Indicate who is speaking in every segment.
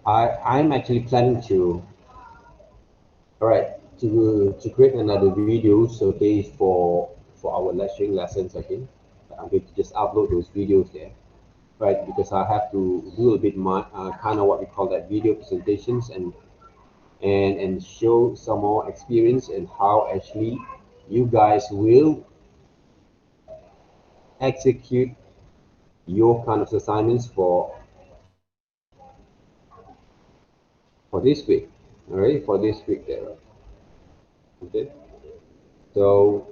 Speaker 1: I'm actually planning to, all right, to create another videos, okay, for our lecturing lessons, okay. I'm going to just upload those videos there, right? Because I have to do a bit more, kind of what we call that video presentations and show some more experience and how actually you guys will execute your kind of assignments for this week, all right, for this week there, okay. So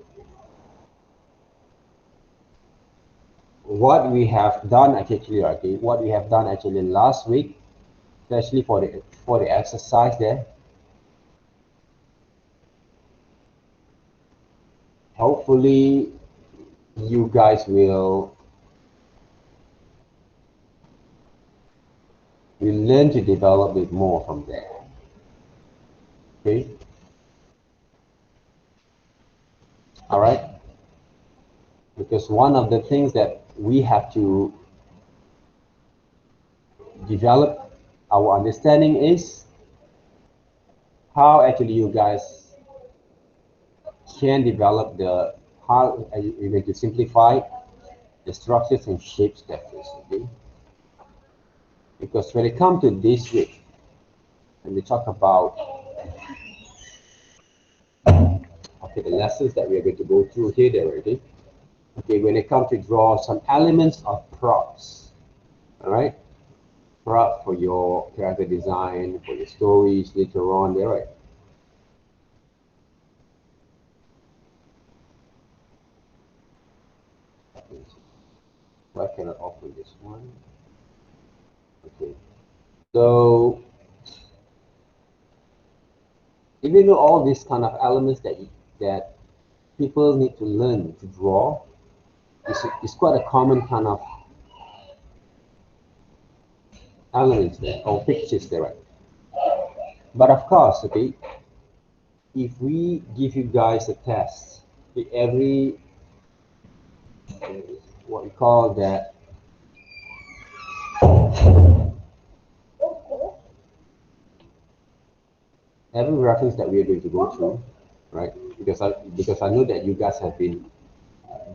Speaker 1: what we have done actually, okay, what we have done actually last week, especially for the exercise there, hopefully you guys will learn to develop it more from there, okay. All right, because one of the things that we have to develop our understanding is how actually you guys can develop the how you're going to simplify the structures and shapes that is, okay. Because when it comes to this week, when we talk about okay the lessons that we are going to go through here there already, okay, when it comes to draw some elements of props, all right, prop for your character design, for your stories later on there, right. So I cannot open this one, okay. So even though all these kind of elements that people need to learn to draw, it's quite a common kind of elements there or pictures there, right. But of course, okay, if we give you guys a test, every what we call that every reference that we are going to go through, right? Because I know that you guys have been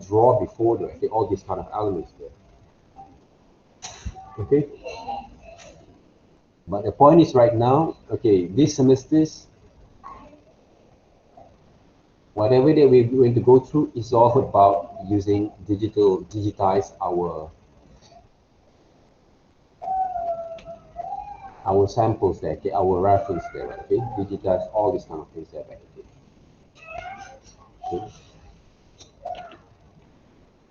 Speaker 1: draw before there, okay, all these kind of elements there, okay. But the point is right now, okay, this semesters, whatever that we're going to go through is all about using digitize our samples there, okay, our reference there, right, okay, digitize all these kind of things there, right, okay.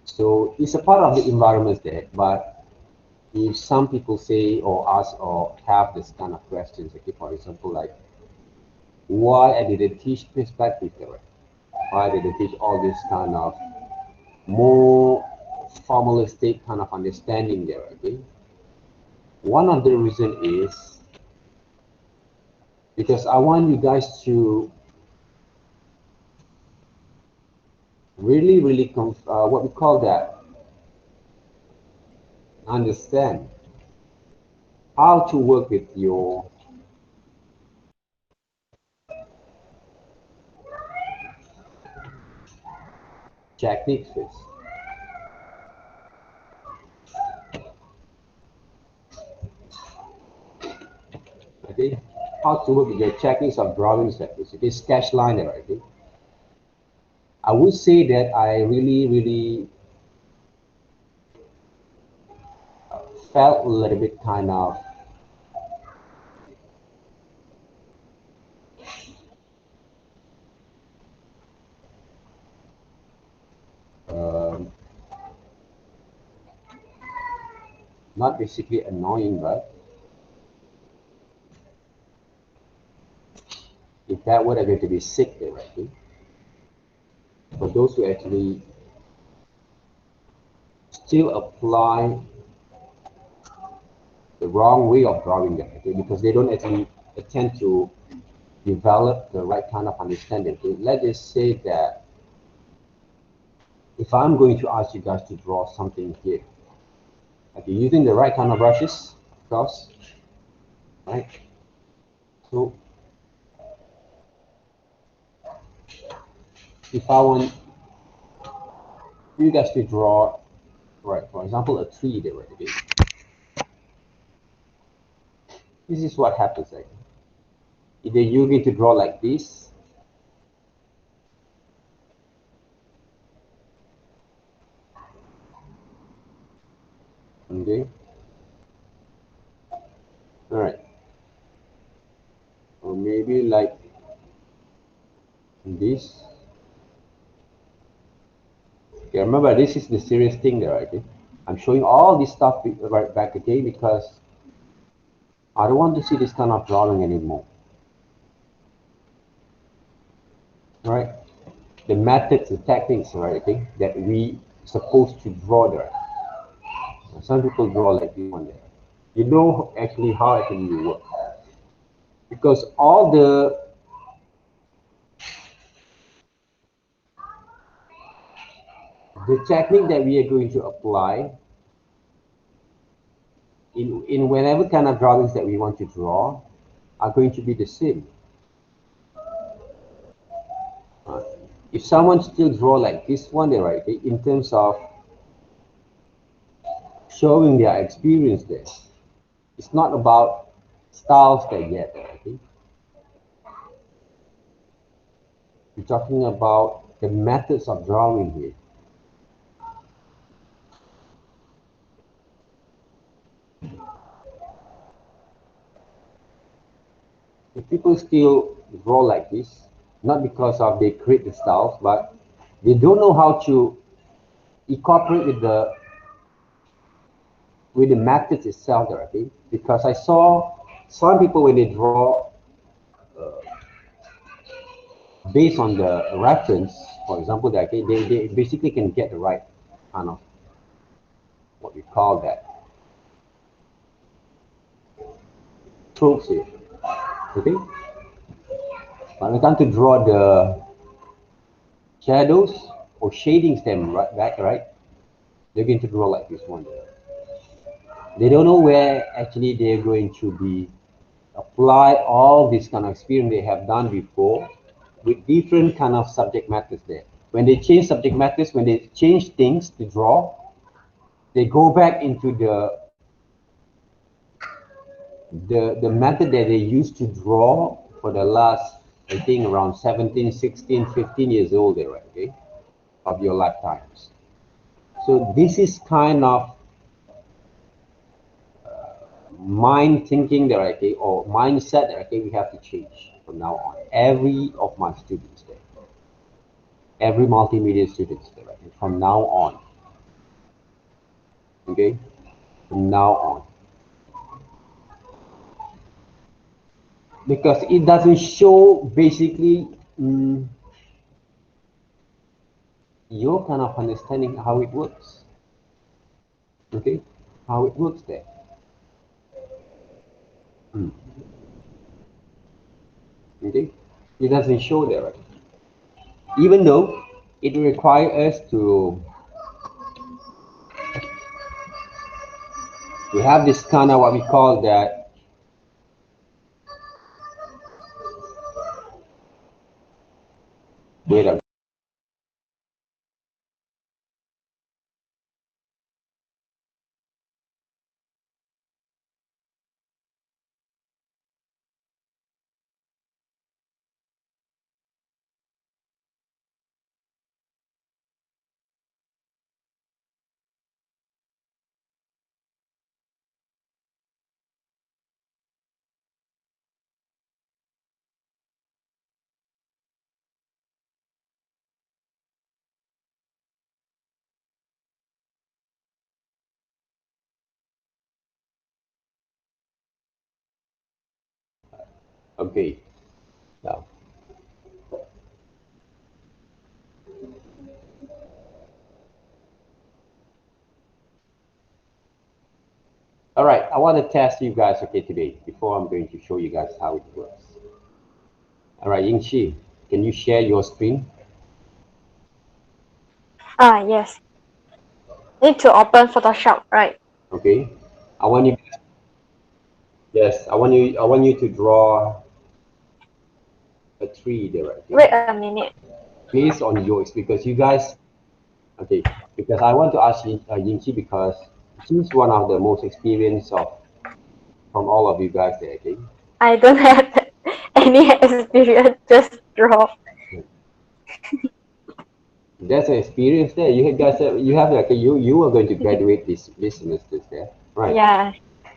Speaker 1: So it's a part of the environment there, but if some people say or ask or have this kind of questions, okay, for example, like why I didn't teach perspective there, right? Why did they teach all this kind of more formalistic kind of understanding there, okay? One of the reason is because I want you guys to really what we call that, understand how to work with your techniques first, okay? How to work with your techniques of drawing surface, okay? Sketch line there, okay? I would say that I really felt a little bit kind of um, not basically annoying, but if that were going to be sick there, right? For those who actually still apply the wrong way of drawing them, okay? Because they don't actually attempt to develop the right kind of understanding. Okay? Let's just say that if I'm going to ask you guys to draw something here, okay, using the right kind of brushes, of course, right? So if I want you guys to draw, right, for example, a tree there, right? Okay? This is what happens, like either you're going to draw like this, okay, all right, or maybe like this. Okay, remember this is the serious thing there, right? Okay? I'm showing all this stuff right back again because I don't want to see this kind of drawing anymore. Right? The methods, the techniques, right? Okay, that we supposed to draw there. Some people draw like this one there. You know actually how actually work because all the technique that we are going to apply in whatever kind of drawings that we want to draw are going to be the same. Uh, if someone still draw like this one there, right? Okay, in terms of showing their experience there, it's not about styles there yet. Okay? We're talking about the methods of drawing here. If people still draw like this, not because of they create the styles, but they don't know how to incorporate with the methods itself there, okay? Because I saw some people when they draw based on the reference, for example, that okay, they basically can get the right kind of what we call that strokes here, okay? But when it comes to draw the shadows or shadings them right back, right? They're going to draw like this one. They don't know where actually they're going to be apply all this kind of experience they have done before with different kind of subject matters there. When they change subject matters, when they change things to draw, they go back into the method that they used to draw for the last, I think, around 17, 16, 15 years old there, right, okay, of your lifetimes. So this is kind of mind thinking that I think, or mindset that I think we have to change from now on. Every of my students there, every multimedia students there, right, from now on, okay, from now on, because it doesn't show basically your kind of understanding how it works, okay, how it works there. Mm. Okay, it doesn't show there, right? Even though it requires us to have this kind of what we call that wait a okay now. All right, I want to test you guys, okay, today before I'm going to show you guys how it works. All right, Yingxi, can you share your screen?
Speaker 2: Yes. Need to open Photoshop, right?
Speaker 1: Okay, I want you. Yes, I want you to draw a tree there, okay?
Speaker 2: Wait a minute.
Speaker 1: Based on yours, because you guys, okay, because I want to ask Yingqi because she's one of the most experienced of from all of you guys there, okay?
Speaker 2: I don't have any experience. Just draw.
Speaker 1: There's an experience there. You guys have, you have like you are going to graduate this semester there, right?
Speaker 2: Yeah.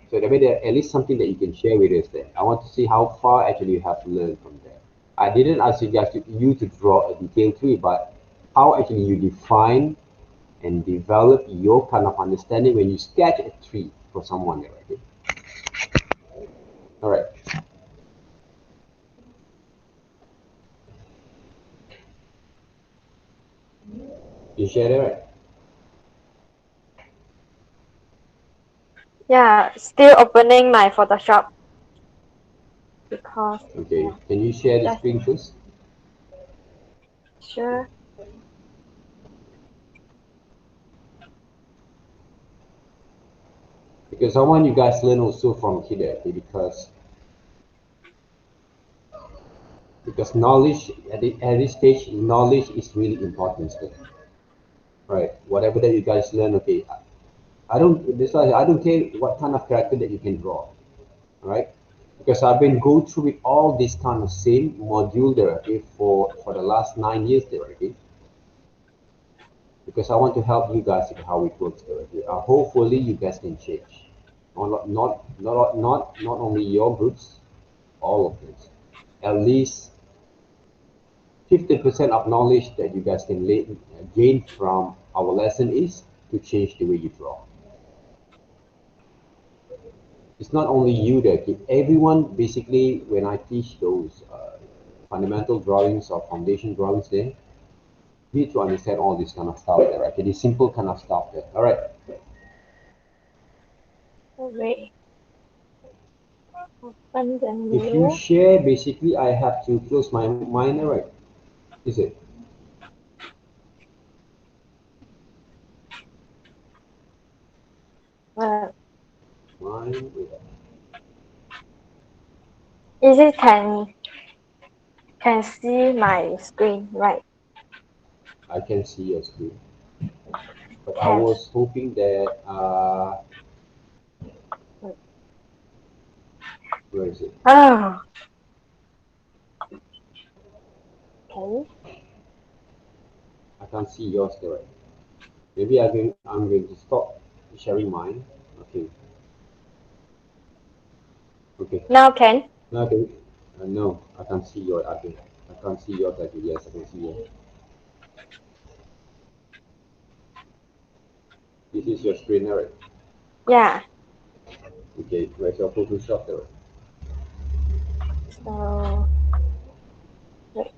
Speaker 1: So that way there at least something that you can share with us there. I want to see how far actually you have learned from there. I didn't ask you to draw a detailed tree, but how actually you define and develop your kind of understanding when you sketch a tree for someone there, okay? All right. You share that, right?
Speaker 2: Yeah. Still opening my Photoshop because
Speaker 1: Okay.
Speaker 2: yeah.
Speaker 1: Can you share the
Speaker 2: Just
Speaker 1: screen first?
Speaker 2: sure.
Speaker 1: Because I want you guys learn also from here, okay? Because knowledge at this stage, knowledge is really important still. Right. Whatever that you guys learn, okay. I don't. This why I don't care what kind of character that you can draw. Right. Because I've been going through with all this kind of same module there, okay, for the last 9 years there, okay. Because I want to help you guys with how it works there, okay. Hopefully you guys can change. Not only your groups, all of this. At least 50% of knowledge that you guys can gain from our lesson is to change the way you draw. It's not only you that everyone basically when I teach those fundamental drawings or foundation drawings there, you need to understand all this kind of stuff there, right? Okay, this simple kind of stuff there. All right.
Speaker 2: Oh, wait. Open the
Speaker 1: If you
Speaker 2: new.
Speaker 1: share, basically I have to close my mind, all right? Is it?
Speaker 2: Uh,
Speaker 1: Mine.
Speaker 2: is it can see my screen, right?
Speaker 1: I can see your screen, but I
Speaker 2: Can.
Speaker 1: was hoping that where is it?
Speaker 2: Oh, okay.
Speaker 1: I can't see yours there, right? Maybe I'm going to stop sharing mine. Okay. Okay.
Speaker 2: Now can.
Speaker 1: No, okay. No, I can't see your. Okay. I can't see yours. Okay. Yes, I can see yours. This is your screen, right?
Speaker 2: Yeah.
Speaker 1: Okay. Where's your Photoshop there?
Speaker 2: So wait.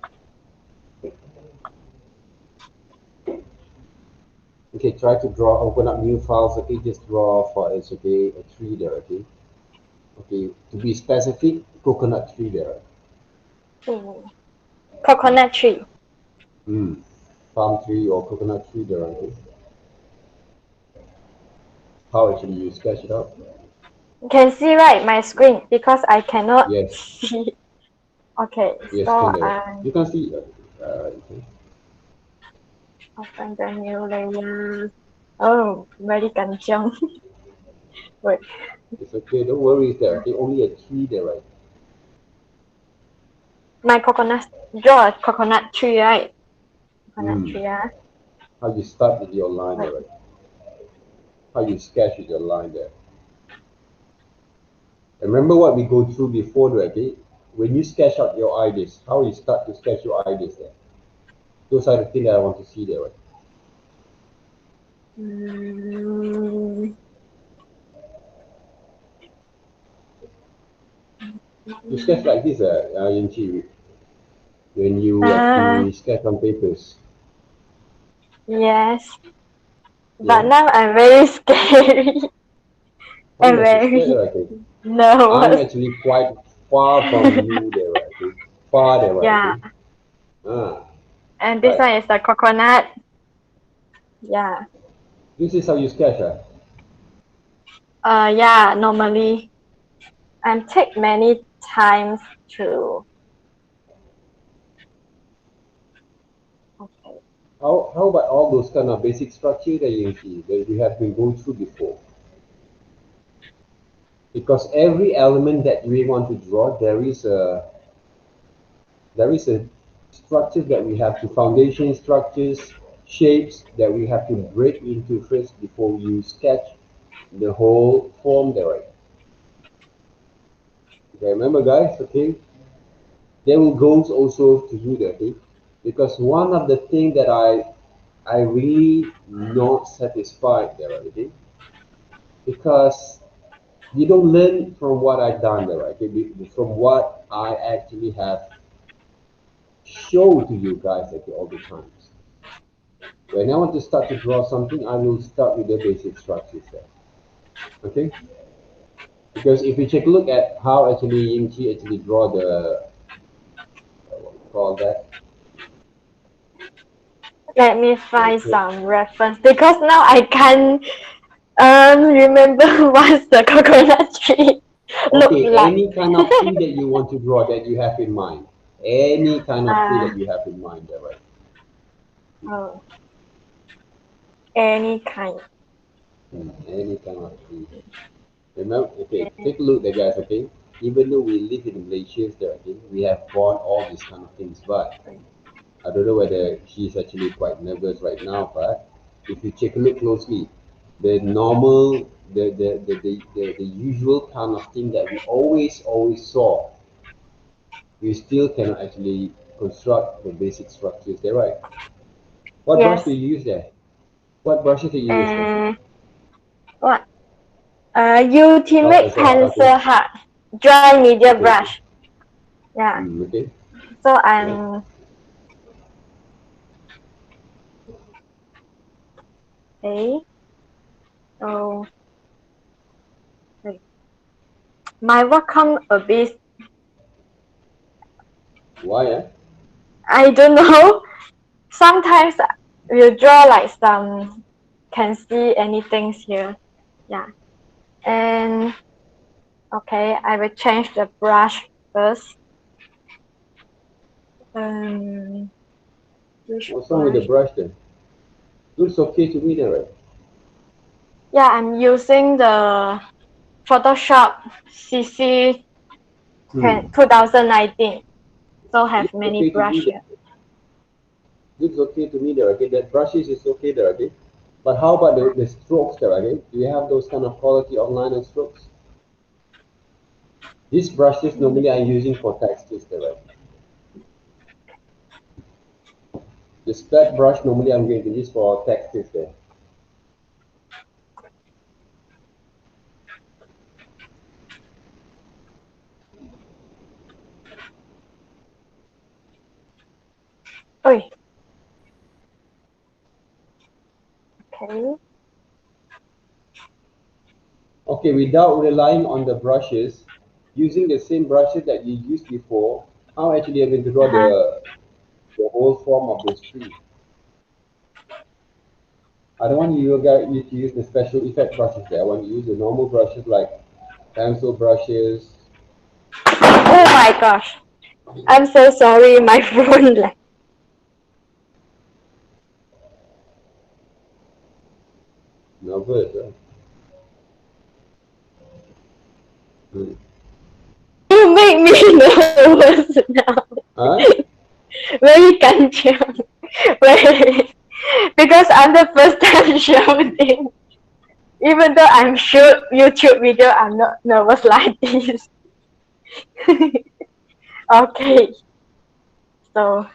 Speaker 1: Okay. Try to draw. Open up new files. Okay. Just draw for it's okay. A tree there. Okay. Okay. To be specific, coconut tree there.
Speaker 2: Hmm. Coconut tree.
Speaker 1: Hmm. Palm tree or coconut tree there. Okay. How actually you sketch it out?
Speaker 2: You can see right my screen because I cannot
Speaker 1: Yes.
Speaker 2: see. Okay,
Speaker 1: Yes.
Speaker 2: so
Speaker 1: Can there.
Speaker 2: I
Speaker 1: You can see. Okay.
Speaker 2: open the new layer. Oh, very kanchiong. Wait,
Speaker 1: It's okay. Don't worry. It's there. Okay. Only a tree there, right?
Speaker 2: my coconut draw a coconut tree, right? Coconut
Speaker 1: Hmm.
Speaker 2: tree, yeah.
Speaker 1: How you start with your line
Speaker 2: Wait,
Speaker 1: there, right? How you sketch with your line there. Remember what we go through before, right? Okay? When you sketch out your ideas, how you start to sketch your ideas there. Those are the things that I want to see there, right?
Speaker 2: mm,
Speaker 1: You sketch like this, Yingqi, when you
Speaker 2: ah,
Speaker 1: actually sketch on papers.
Speaker 2: yes. But
Speaker 1: Yeah?
Speaker 2: now I'm very scary
Speaker 1: Why
Speaker 2: and
Speaker 1: you actually scared,
Speaker 2: very
Speaker 1: right? Okay? I'm
Speaker 2: nervous.
Speaker 1: actually quite far from you there, right? Okay? Far there, right?
Speaker 2: Yeah,
Speaker 1: Okay? Ah,
Speaker 2: and this
Speaker 1: right.
Speaker 2: one is the coconut. Yeah.
Speaker 1: This is how you sketch,
Speaker 2: Yeah, normally and take many times to. Okay.
Speaker 1: How about all those kind of basic structure that you see that we have been going through before? Because every element that we want to draw, there is a structure that we have to foundation structures, shapes that we have to break into first before you sketch the whole form there, right? Okay, remember guys, okay? There will goes also to you there, okay? Because one of the things that I really not satisfied there, okay? Because you don't learn from what I've done there, right? Okay? From what I actually have shown to you guys okay, all the times. When I want to start to draw something, I will start with the basic structures there. Okay? Because if you take a look at how actually Ying-Chi actually draw the what we call that.
Speaker 2: Let me find
Speaker 1: Okay.
Speaker 2: some reference because now I can't remember what's the coconut tree look
Speaker 1: Okay,
Speaker 2: like.
Speaker 1: any kind of tree that you want to draw that you have in mind. Any kind of tree
Speaker 2: uh,
Speaker 1: that you have in mind there, right?
Speaker 2: oh, any kind.
Speaker 1: Any kind of tree. Remember, okay, take a look there, guys, okay? Even though we live in Malaysia, there, okay, we have born all these kind of things, but I don't know whether she's actually quite nervous right now, but if you take a look closely, the normal, the usual kind of thing that we always saw, we still cannot actually construct the basic structures there, right? What brush
Speaker 2: Yes.
Speaker 1: do you use there? What brushes do you use there?
Speaker 2: And what? Ultimate
Speaker 1: Okay, okay,
Speaker 2: pencil hard dry media
Speaker 1: okay, okay.
Speaker 2: brush. Yeah.
Speaker 1: Okay,
Speaker 2: So
Speaker 1: yeah.
Speaker 2: I'm okay. So wait. My work come a bit.
Speaker 1: Why, eh?
Speaker 2: I don't know. Sometimes you draw like some can see anything here. Yeah. And okay, I will change the brush first. Um, which
Speaker 1: What's wrong with the
Speaker 2: brush?
Speaker 1: brush then? Looks okay to me there, right?
Speaker 2: Yeah, I'm using the Photoshop CC
Speaker 1: Hmm.
Speaker 2: 2019. So have
Speaker 1: Looks
Speaker 2: many
Speaker 1: okay to
Speaker 2: brush
Speaker 1: me
Speaker 2: here.
Speaker 1: there. Looks okay to me there, okay? That brushes is okay there, okay? But how about the strokes there, okay? Do you have those kind of quality of line and strokes? These brushes normally I'm using for textures there, right? This flat brush normally I'm going to use for textures there.
Speaker 2: Oh, okay.
Speaker 1: Okay, without relying on the brushes, using the same brushes that you used before, how actually I'm going to draw
Speaker 2: Uh-huh.
Speaker 1: the whole form of this tree. I don't want you to use the special effect brushes there. I want you to use the normal brushes like pencil brushes.
Speaker 2: Oh
Speaker 1: Okay,
Speaker 2: my gosh. I'm so sorry, my phone like.
Speaker 1: nervous. Hmm.
Speaker 2: You make me nervous now.
Speaker 1: Huh?
Speaker 2: Very kanchiong. Wait. Because I'm the first time shooting. Even though I'm shoot YouTube video, I'm not nervous like this. Okay. So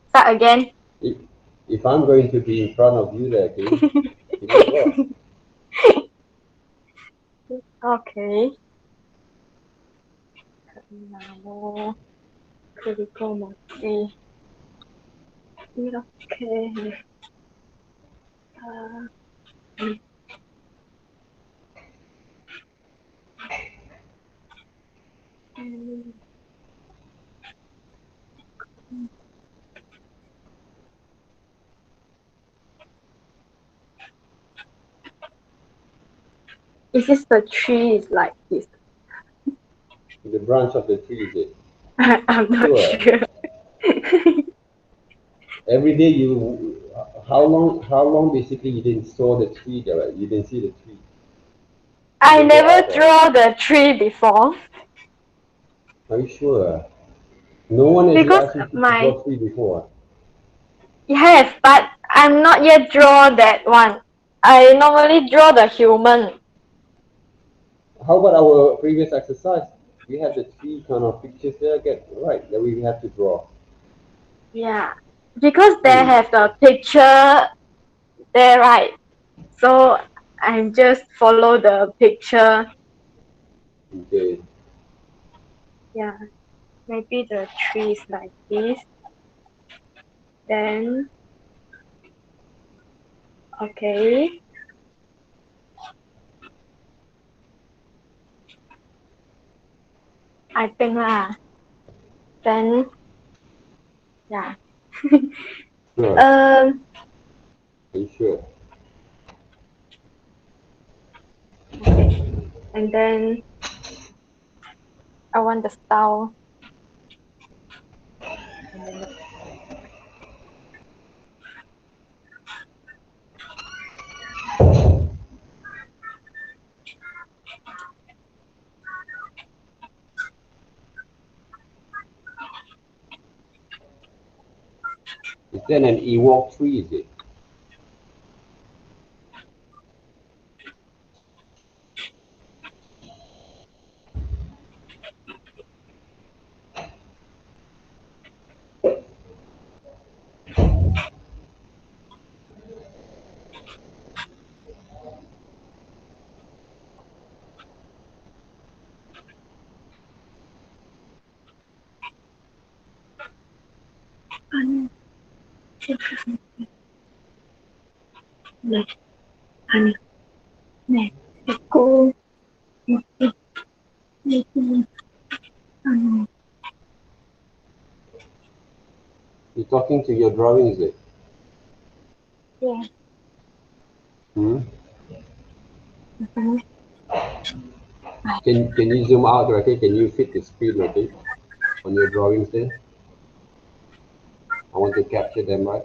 Speaker 2: start again.
Speaker 1: If, if I'm going to be in front of you there, okay, you know what?
Speaker 2: Okay. Now critical motif. Okay. Uh, Is this the tree is like this?
Speaker 1: The branch of the tree, is it?
Speaker 2: I'm not
Speaker 1: Sure.
Speaker 2: sure.
Speaker 1: Every day you, how long basically you didn't saw the tree there, right? You didn't see the tree. You
Speaker 2: I
Speaker 1: didn't go out
Speaker 2: never
Speaker 1: there.
Speaker 2: draw the tree before
Speaker 1: Are you sure? No one actually
Speaker 2: because
Speaker 1: asked you to
Speaker 2: my
Speaker 1: draw tree before.
Speaker 2: yes, but I'm not yet draw that one. I normally draw the human.
Speaker 1: How about our previous exercise? We had the three kind of pictures there. Get right that we have to draw.
Speaker 2: Yeah, because they
Speaker 1: Hmm.
Speaker 2: have the picture there, right? So I just follow the picture.
Speaker 1: Okay.
Speaker 2: Yeah, maybe the tree is like this. Then okay, I think lah. Then yeah.
Speaker 1: Sure.
Speaker 2: um.
Speaker 1: Are you sure?
Speaker 2: Okay. And then I want the style.
Speaker 1: Is that an Ewok tree? Is it?
Speaker 2: Này, anh này, cô
Speaker 1: You're talking to your drawing, is it?
Speaker 2: yeah.
Speaker 1: Hmm. Can you zoom out, okay? Can you fit the screen, okay? On your drawings there. I want to capture them, right?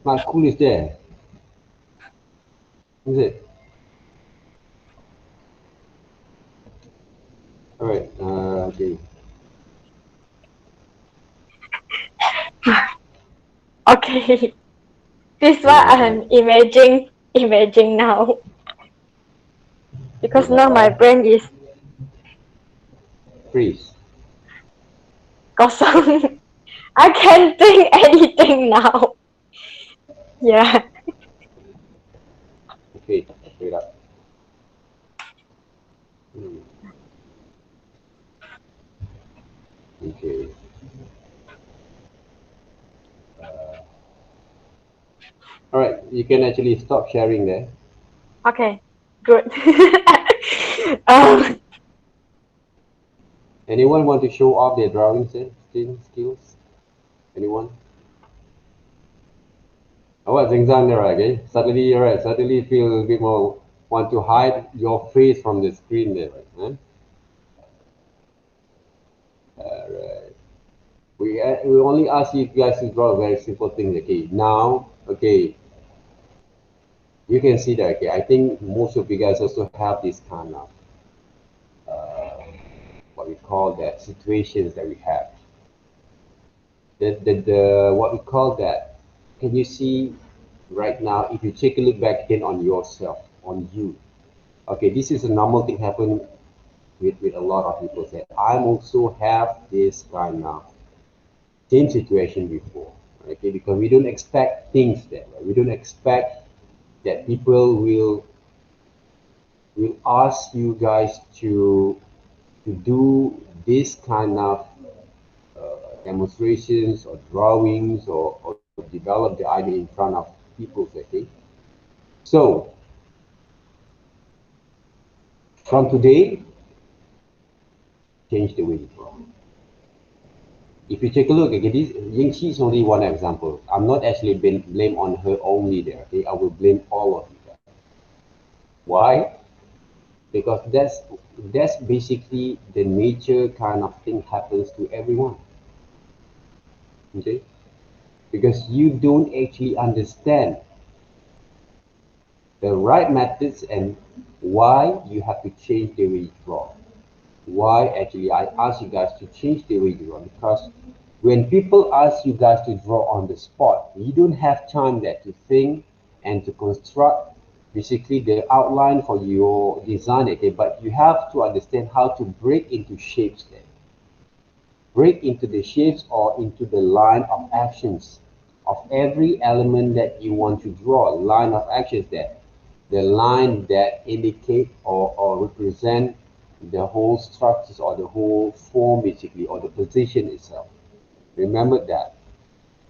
Speaker 1: Not cool is there, is it? All right. Okay.
Speaker 2: Okay. This is
Speaker 1: All
Speaker 2: what
Speaker 1: right. All
Speaker 2: I'm
Speaker 1: right.
Speaker 2: imaging now.
Speaker 1: Okay.
Speaker 2: Because now my
Speaker 1: Bye.
Speaker 2: brain is
Speaker 1: Freeze.
Speaker 2: gosong. I can't think anything now. Yeah.
Speaker 1: Okay. Wait up. Hmm. Okay. All right. You can actually stop sharing there.
Speaker 2: Okay. Good. um,
Speaker 1: Anyone want to show off their drawing skills? Anyone? Oh, what's exam there, okay? Suddenly, all right. Suddenly feel a bit more want to hide your face from the screen there, right? Huh? All right. We only ask you guys to draw very simple things, okay? Now, okay, you can see that, okay? I think most of you guys also have this kind of uh, what we call that situations that we have. The what we call that. Can you see right now? If you take a look back again on yourself, on you, okay, this is a normal thing happen with a lot of people. That I'm also have this kind of same situation before, okay? Because we don't expect things that way. We don't expect that people will ask you guys to do this kind of demonstrations or drawings or develop the idea in front of people, okay? So from today, change the way you draw. If you take a look, okay, this Ying Chi is only one example. I'm not actually blame on her only there. Okay, I will blame all of you there. Why? Because that's basically the nature kind of thing happens to everyone. Okay, because you don't actually understand the right methods and why you have to change the way you draw. Why actually I ask you guys to change the way you draw, because when people ask you guys to draw on the spot, you don't have time there to think and to construct basically the outline for your design, okay, but you have to understand how to break into shapes there. Break into the shapes or into the line of actions of every element that you want to draw, line of actions there. The line that indicate or represent the whole structures or the whole form basically, or the position itself. Remember that.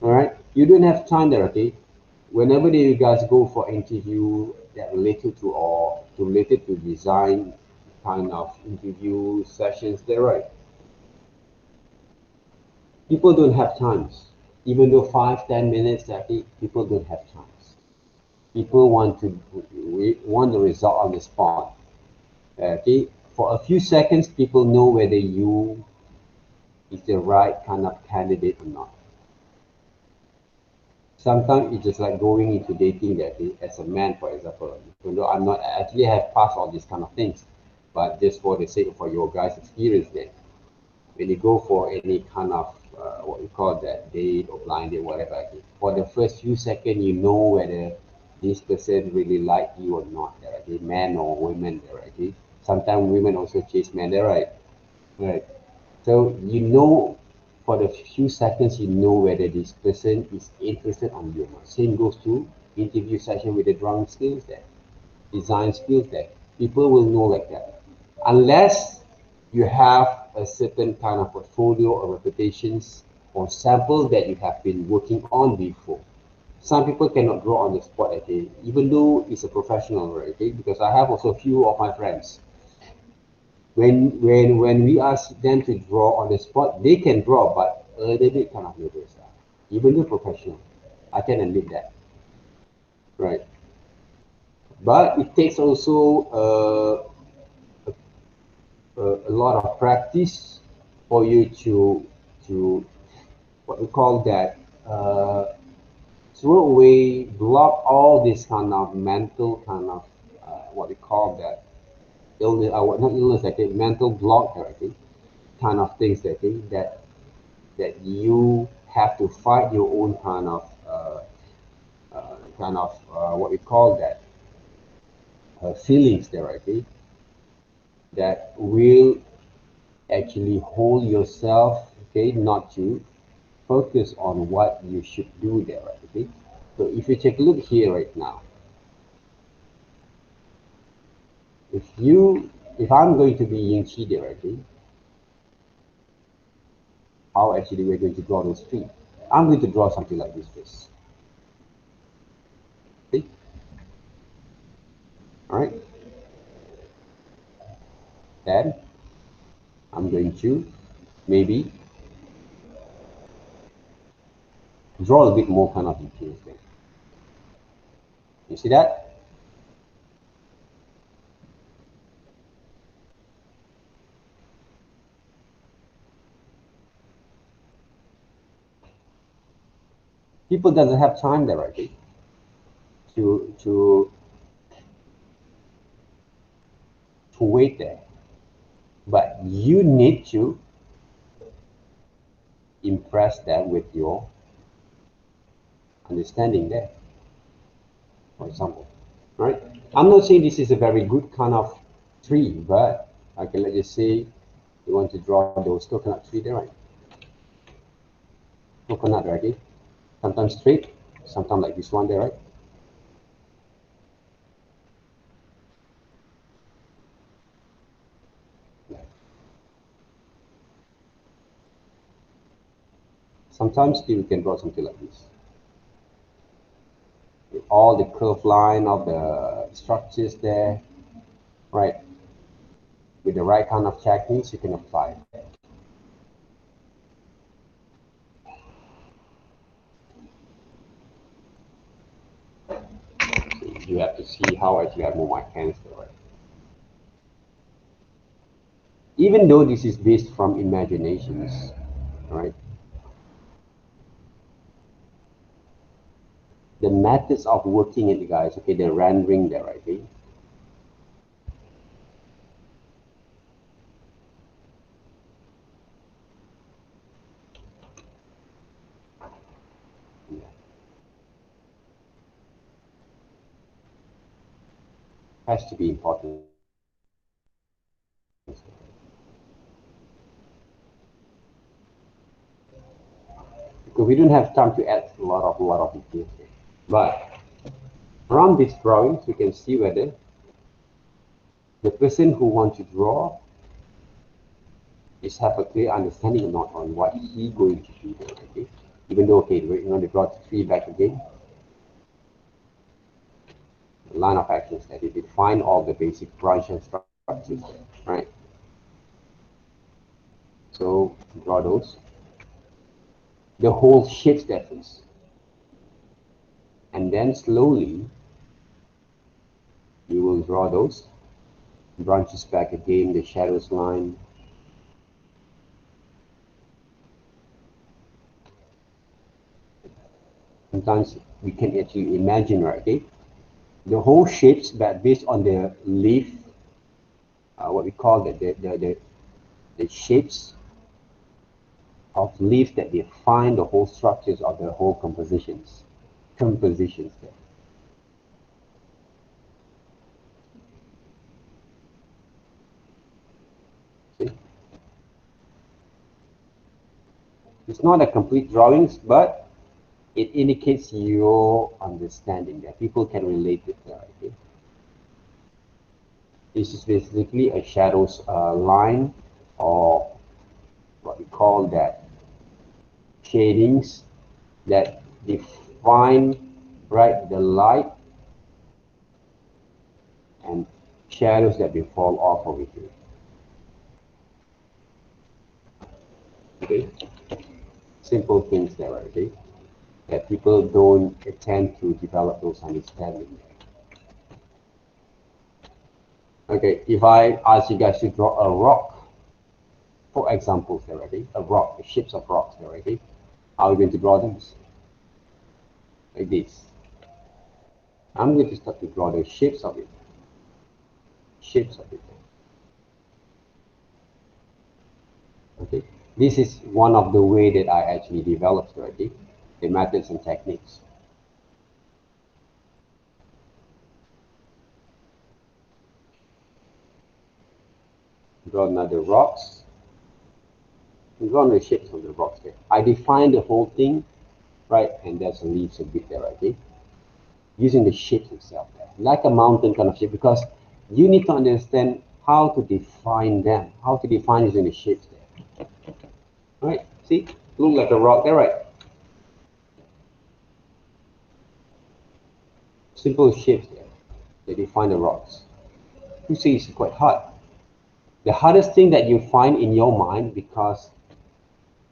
Speaker 1: All right, you don't have time there, okay? Whenever you guys go for interview that related to or related to design kind of interview sessions, they're right. People don't have times. Even though 5-10 minutes, okay, people don't have times. People want the result on the spot. Okay, for a few seconds, people know whether you is the right kind of candidate or not. Sometimes it's just like going into dating that as a man, for example, even though I'm not I actually have passed all these kind of things, but just for the sake for your guys' experience, then when you go for any kind of what you call that date or blind date, whatever, okay, for the first few seconds, you know whether this person really like you or not. Okay, man or women, okay. Sometimes women also chase men, right? Right. So you know, for the few seconds, you know whether this person is interested on you or not. Same goes to interview session with the drawing skills there, design skills there. People will know like that. Unless you have a certain kind of portfolio or reputations or sample that you have been working on before. Some people cannot draw on the spot, okay, even though it's a professional, right? Okay, because I have also a few of my friends when we ask them to draw on the spot, they can draw, but a little bit kind of nervous. Even though professional, I can admit that, right? But it takes also a lot of practice for you to what we call that throw away, block all this kind of mental kind of what we call that illness, not illness, I think mental block, I think, kind of things, I think that you have to fight your own kind of what we call that feelings there, okay, that will actually hold yourself, okay, not to focus on what you should do there, okay. So if you take a look here right now, if I'm going to be Ying Chi there, okay, how actually we're going to draw those feet. I'm going to draw something like this first. Okay? All right. Then I'm going to maybe draw a bit more kind of details there. You see that? People doesn't have time there, right? To wait there. But you need to impress them with your understanding there, for example. Right? I'm not saying this is a very good kind of tree, but okay, let's just say you want to draw those coconut tree there, right? Coconut, right? Sometimes straight, sometimes like this one there, right? Sometimes you can draw something like this. With all the curved line of the structures there, right? With the right kind of techniques, you can apply it. you have to see how actually I move my hands there, right? Even though this is based from imaginations, right? The methods of working it, guys, okay, the rendering there, right? Okay? Yeah. Has to be important. Because we don't have time to add a lot of details here. But from these drawings, we can see whether the person who wants to draw is have a clear understanding or not on what he going to do there, okay? Even though, okay, we're going to draw the tree back again. The line of actions that it define all the basic branch and structures, right? So draw those. The whole shapes that is. And then slowly you will draw those branches back again, the shadows line. Sometimes we can actually imagine, right? Okay? The whole shapes, but based on the leaf, what we call the shapes of leaves that define the whole structures of the whole compositions there. See? It's not a complete drawings, but it indicates your understanding that people can relate it there. Okay? This is basically a shadows line, or what we call that shadings that define, right, the light and shadows that will fall off over here. Okay, simple things there, okay, that people don't tend to develop those understanding. Okay, if I ask you guys to draw a rock, for examples there, okay, a rock, the shapes of rocks there, okay, how are you going to draw them? Like this. I'm going to start to draw the shapes of it. Shapes of it. Okay, this is one of the way that I actually developed already, the methods and techniques. Draw another rocks. Draw the shapes of the rocks there. I define the whole thing, right? And there's leaves a bit there, okay? Using the shapes itself there, like a mountain kind of shape, because you need to understand how to define them, how to define using the shapes there. Right? See, look like a rock there, right? Simple shapes there. They define the rocks. You see, it's quite hard. The hardest thing that you find in your mind, because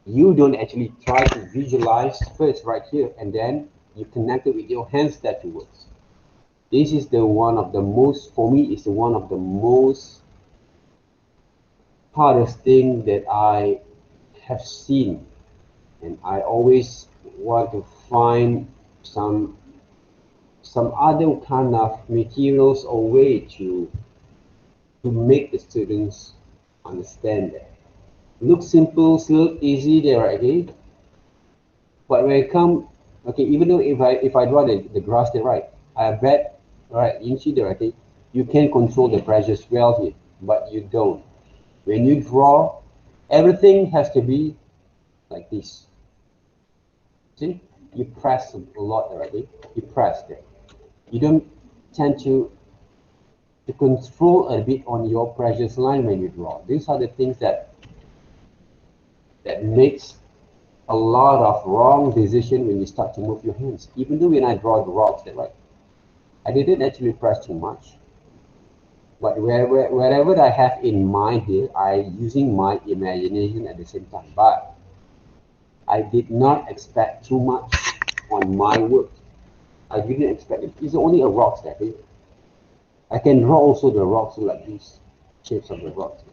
Speaker 1: you don't actually try to visualize first right here, and then you connect it with your hands that it works. This is the one of the most, for me, is the one of the most hardest thing that I have seen, and I always want to find some other kind of materials or way to make the students understand that. Look simple, look easy there, okay? But when it come, okay, even though if I draw the grass there, right, I bet, right, you see there, okay, you can control the pressures well here, but you don't. When you draw, everything has to be like this. See, you press a lot already. You press there. You don't tend to control a bit on your pressures line when you draw. These are the things that makes a lot of wrong decision when you start to move your hands. Even though when I draw the rocks there, right, I didn't actually press too much. But wherever I have in mind here, I using my imagination at the same time. But I did not expect too much on my work. I didn't expect it. It's only a rock there. Okay? I can draw also the rocks like these shapes of the rocks.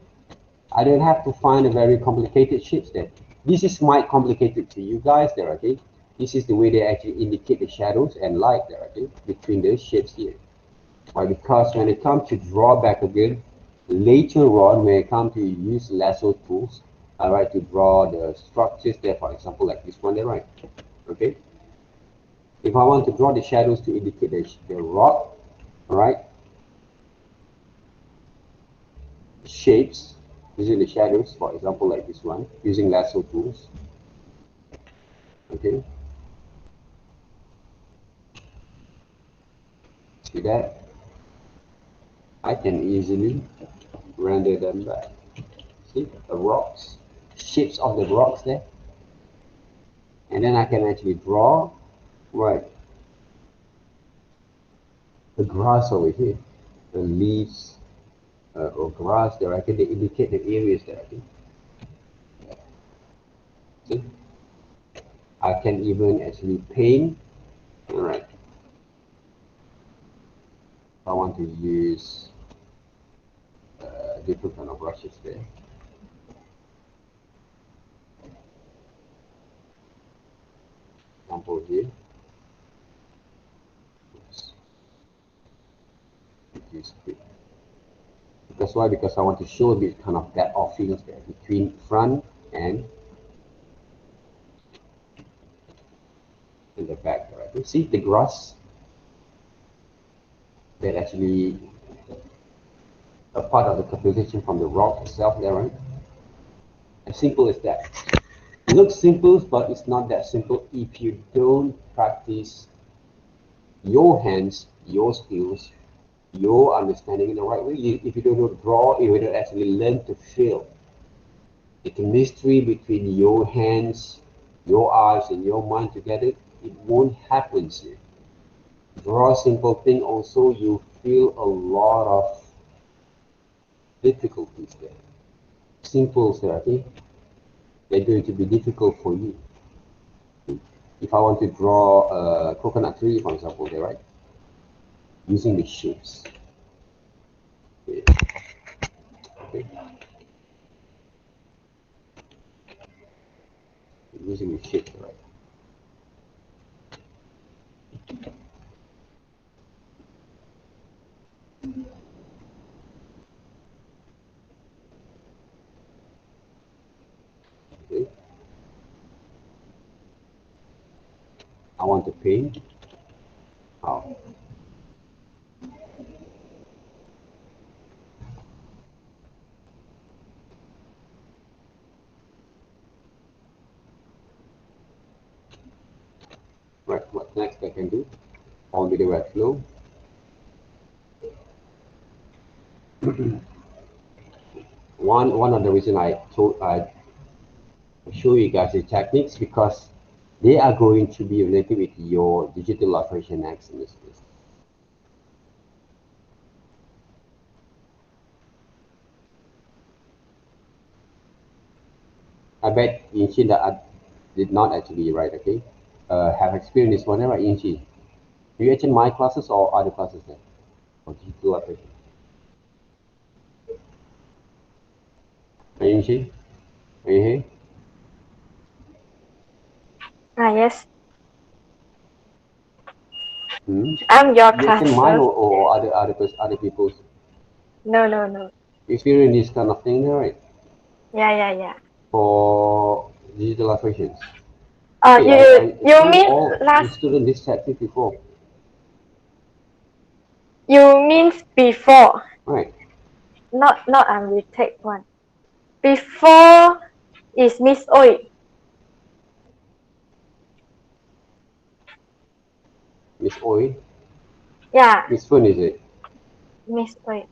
Speaker 1: I don't have to find a very complicated shapes there. This is quite complicated to you guys there, okay? This is the way they actually indicate the shadows and light there, okay? Between the shapes here. Why? Because when it comes to draw back again, later on when it comes to use lasso tools, I like to draw the structures there, for example, like this one there, right? Okay? If I want to draw the shadows to indicate the rock, all right? Shapes, using the shadows, for example, like this one, using lasso tools. Okay, see that? I can easily render them back. See the rocks, shapes of the rocks there, and then I can actually draw, right, the grass over here, the leaves or grass there. I can indicate the areas there. Okay? See, I can even actually paint. All right. I want to use different kind of brushes there. Example here. Oops. Because why? Because I want to show a bit kind of that off feelings there between front and in the back. Right? You see the grass that actually a part of the composition from the rock itself there, right? As simple as that. It looks simple, but it's not that simple if you don't practice your hands, your skills, your understanding in the right way. If you don't draw, if you don't actually learn to feel the chemistry between your hands, your eyes, and your mind together, it won't happen. See? Draw a simple thing, also you feel a lot of difficulties there. Simple therapy, they're going to be difficult for you. If I want to draw a coconut tree, for example, there, right? Using the shapes. Okay. Okay. Using the shapes, right? Okay. I want to paint. How? Right, what next I can do? On with the wet flow. One of the reason I show you guys the techniques because they are going to be related with your digital illustration next in this case. I bet Inchi that I did not actually right, okay? Have experienced one, right, Inchi? Do you attend my classes or other classes there? Or digital illustration? Inchi? Are you here?
Speaker 2: Yes.
Speaker 1: Hmm?
Speaker 2: I'm your
Speaker 1: You attend mine
Speaker 2: classes.
Speaker 1: or other people's?
Speaker 2: No.
Speaker 1: You experience this kind of thing, right?
Speaker 2: Yeah.
Speaker 1: For digital illustrations.
Speaker 2: You
Speaker 1: Okay, I
Speaker 2: you
Speaker 1: experienced
Speaker 2: mean
Speaker 1: all the
Speaker 2: last?
Speaker 1: student this tactic before.
Speaker 2: You means before?
Speaker 1: Right.
Speaker 2: Not retake one. Before is Miss Oi.
Speaker 1: Miss Oi.
Speaker 2: Yeah,
Speaker 1: Miss Fun is it?
Speaker 2: Miss Oi.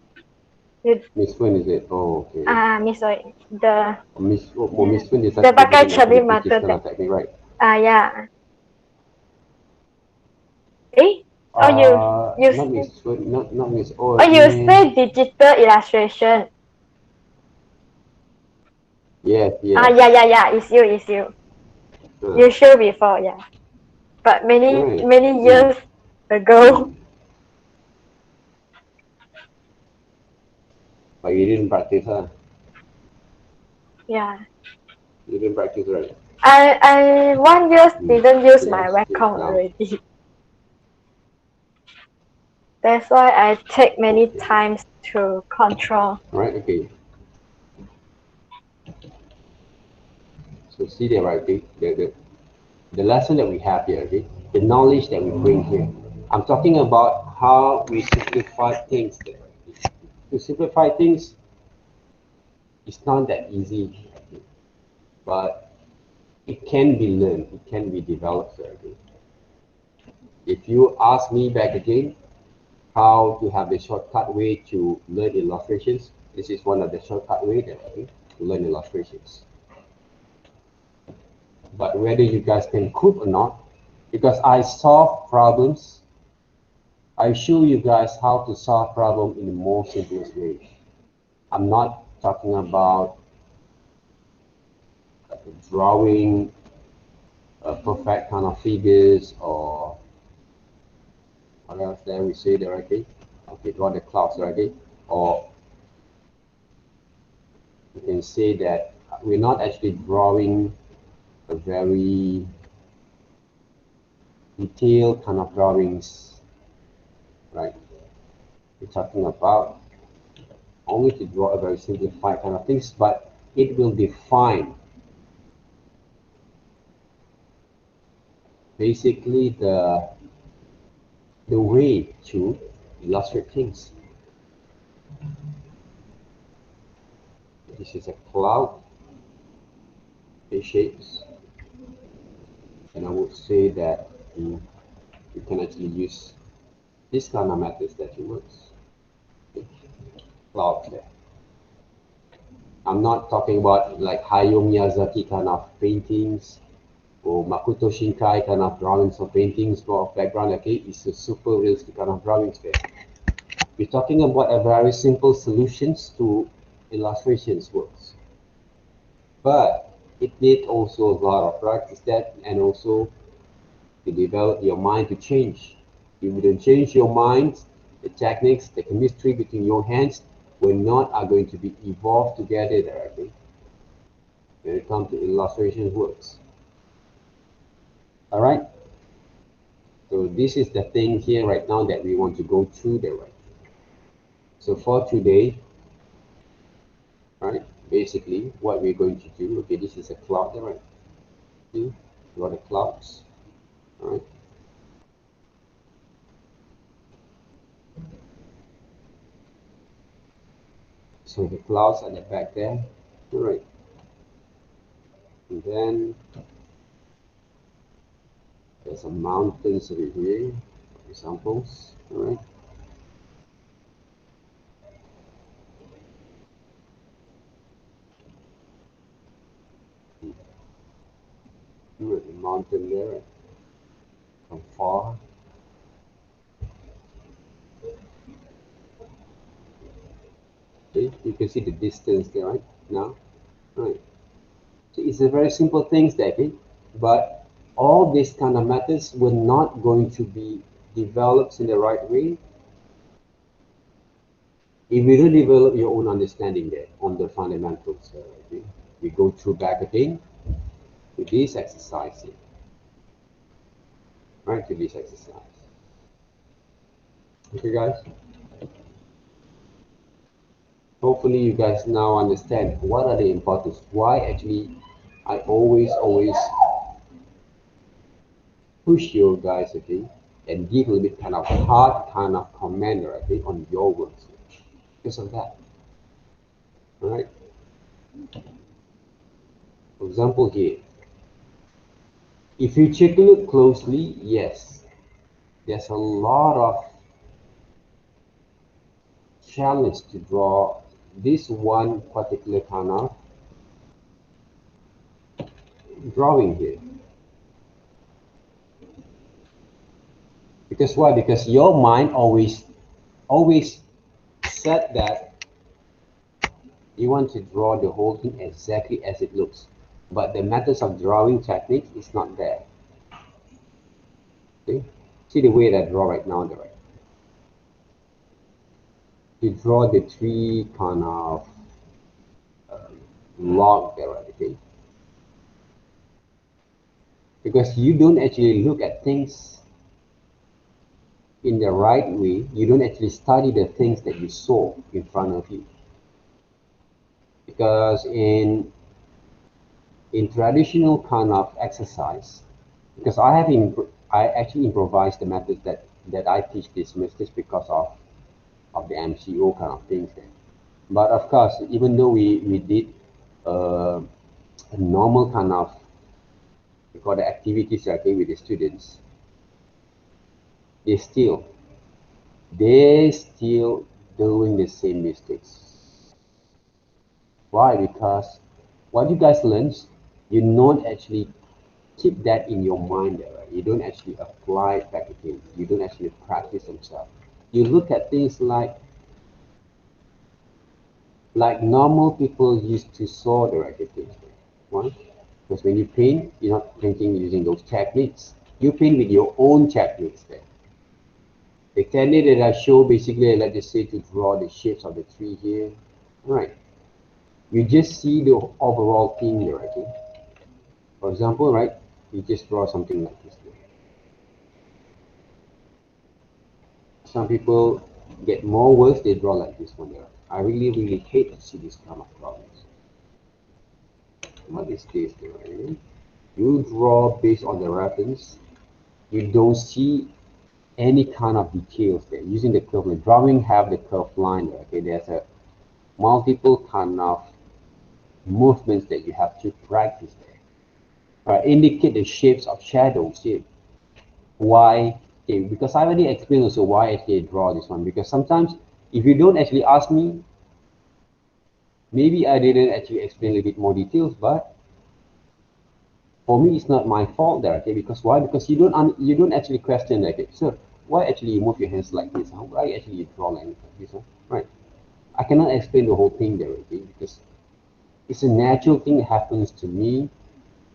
Speaker 2: You
Speaker 1: Miss Fun is it? Oh, okay.
Speaker 2: Miss Oi. The
Speaker 1: Miss Fun is
Speaker 2: the
Speaker 1: actually
Speaker 2: pakai
Speaker 1: didn't actually
Speaker 2: cermin
Speaker 1: teach this
Speaker 2: mata
Speaker 1: kind
Speaker 2: teh.
Speaker 1: of technique, right?
Speaker 2: Yeah. Eh? Oh, you
Speaker 1: Not
Speaker 2: say,
Speaker 1: Miss Fun, not Miss Oi.
Speaker 2: oh, you say digital illustration.
Speaker 1: Yes, yes.
Speaker 2: Yeah. It's you.
Speaker 1: Uh,
Speaker 2: You show before, yeah. But many
Speaker 1: right.
Speaker 2: many
Speaker 1: Mm.
Speaker 2: years ago.
Speaker 1: But you didn't practice, huh?
Speaker 2: Yeah.
Speaker 1: You didn't practice, right?
Speaker 2: I 1 year didn't use
Speaker 1: Okay,
Speaker 2: my
Speaker 1: guys, okay,
Speaker 2: webcam
Speaker 1: now.
Speaker 2: already. That's why I take many
Speaker 1: Okay.
Speaker 2: times to control.
Speaker 1: Right, okay. So see there, right? Okay? The lesson that we have here, okay? The knowledge that we bring here. I'm talking about how we simplify things there. Okay? To simplify things, it's not that easy, okay? But it can be learned, it can be developed there, okay? If you ask me back again how to have the shortcut way to learn illustrations, this is one of the shortcut way there, okay? To learn illustrations. But whether you guys can cook or not, because I solve problems, I show you guys how to solve problem in the most simplest way. I'm not talking about drawing perfect kind of figures or what else there we say there, okay? Okay, draw the clouds, okay? Or you can say that we're not actually drawing a very detailed kind of drawings, right? We're talking about only to draw a very simplified kind of things, but it will define basically the way to illustrate things. This is a cloud, it shapes, and I would say that you can actually use this kind of methods that you works. Clouds there. I'm not talking about like Hayao Miyazaki kind of paintings or Makoto Shinkai kind of drawings or paintings for background, okay? It's a super realistic kind of drawings there. We're talking about a very simple solutions to illustrations works. But it needs also a lot of practice that and also to develop your mind to change. You wouldn't change your mind, the techniques, the chemistry between your hands will not are going to be evolved together directly when it comes to illustration works. All right. So this is the thing here right now that we want to go through there, right? So for today, right? Basically, what we're going to do. Okay, this is a cloud there, right? See, draw the clouds. All right. So the clouds at the back there. All right. And then there's some mountains over here, examples. All right. All right, the mountain there from far. See, you can see the distance there, right? Now, right. So it's a very simple things there, okay? But all these kind of methods were not going to be developed in the right way if you don't develop your own understanding there on the fundamentals. Okay? We go through back again to this exercise here, right? To this exercise. Okay, guys. Hopefully, you guys now understand what are the importance. Why actually I always push you guys, okay, and give a little bit kind of hard kind of comment, okay, on your words because of that. All right. For example, here, if you take a look closely, yes, there's a lot of challenge to draw this one particular kind of drawing here. Because why? Because your mind always said that you want to draw the whole thing exactly as it looks. But the methods of drawing technique is not there. Okay? See the way that I draw right now, right? To draw the three kind of log there, right? Okay. Because you don't actually look at things in the right way, you don't actually study the things that you saw in front of you. Because in traditional kind of exercise, because I actually improvise the methods that I teach these semesters because of the MCO kind of things there. But of course, even though we did a normal kind of, we call the activities okay, with the students, they still they're still doing the same mistakes. Why? Because what you guys learn, you not actually keep that in your mind there, right? You don't actually apply it back again. You don't actually practice themselves. You look at things like normal people used to saw the record things. Right? Because when you paint, you're not painting using those techniques. You paint with your own techniques there. The technique that I show basically, let's just say to draw the shapes of the tree here. Right. You just see the overall thing there, okay? For example, right, you just draw something like this. Some people get more worse, they draw like this one there. I really, really hate to see this kind of drawings. What is this there, right? You draw based on the reference. You don't see any kind of details there. Using the curve line, drawing have the curved line there, okay? There's a multiple kind of movements that you have to practice there. Indicate the shapes of shadows here. Why? Okay, because I already explained also why I draw this one. Because sometimes if you don't actually ask me, maybe I didn't actually explain a little bit more details, but for me it's not my fault there, okay? Because why? Because you don't actually question like it. So why actually you move your hands like this? Huh? Why actually you draw like this? Huh? Right. I cannot explain the whole thing there, okay? Because it's a natural thing that happens to me,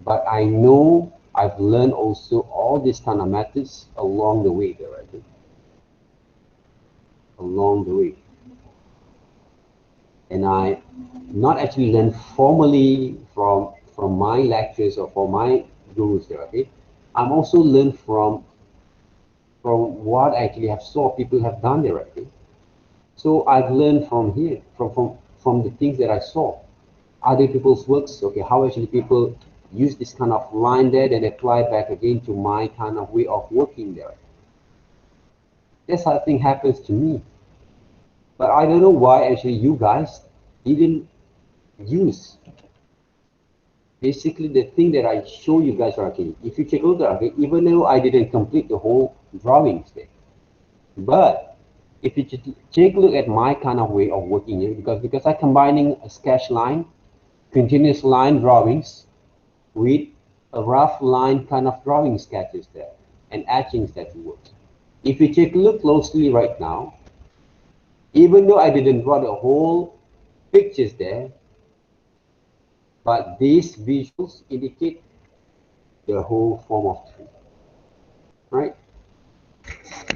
Speaker 1: but I know I've learned also all these kind of methods along the way there, okay? Along the way. And I not actually learn formally from my lectures or from my gurus there, okay? I'm also learn from what I actually have saw people have done there, okay? So I've learned from here, from the things that I saw. Other people's works, okay, how actually people use this kind of line there and apply back again to my kind of way of working there. That's how thing happens to me. But I don't know why actually you guys didn't use basically the thing that I show you guys are okay. If you take a look at it, even though I didn't complete the whole drawings there, but if you take a look at my kind of way of working here, because I'm combining a sketch line, continuous line drawings with a rough line kind of drawing sketches there and etchings that works. If you take a look closely right now, even though I didn't draw the whole pictures there, but these visuals indicate the whole form of tree, right?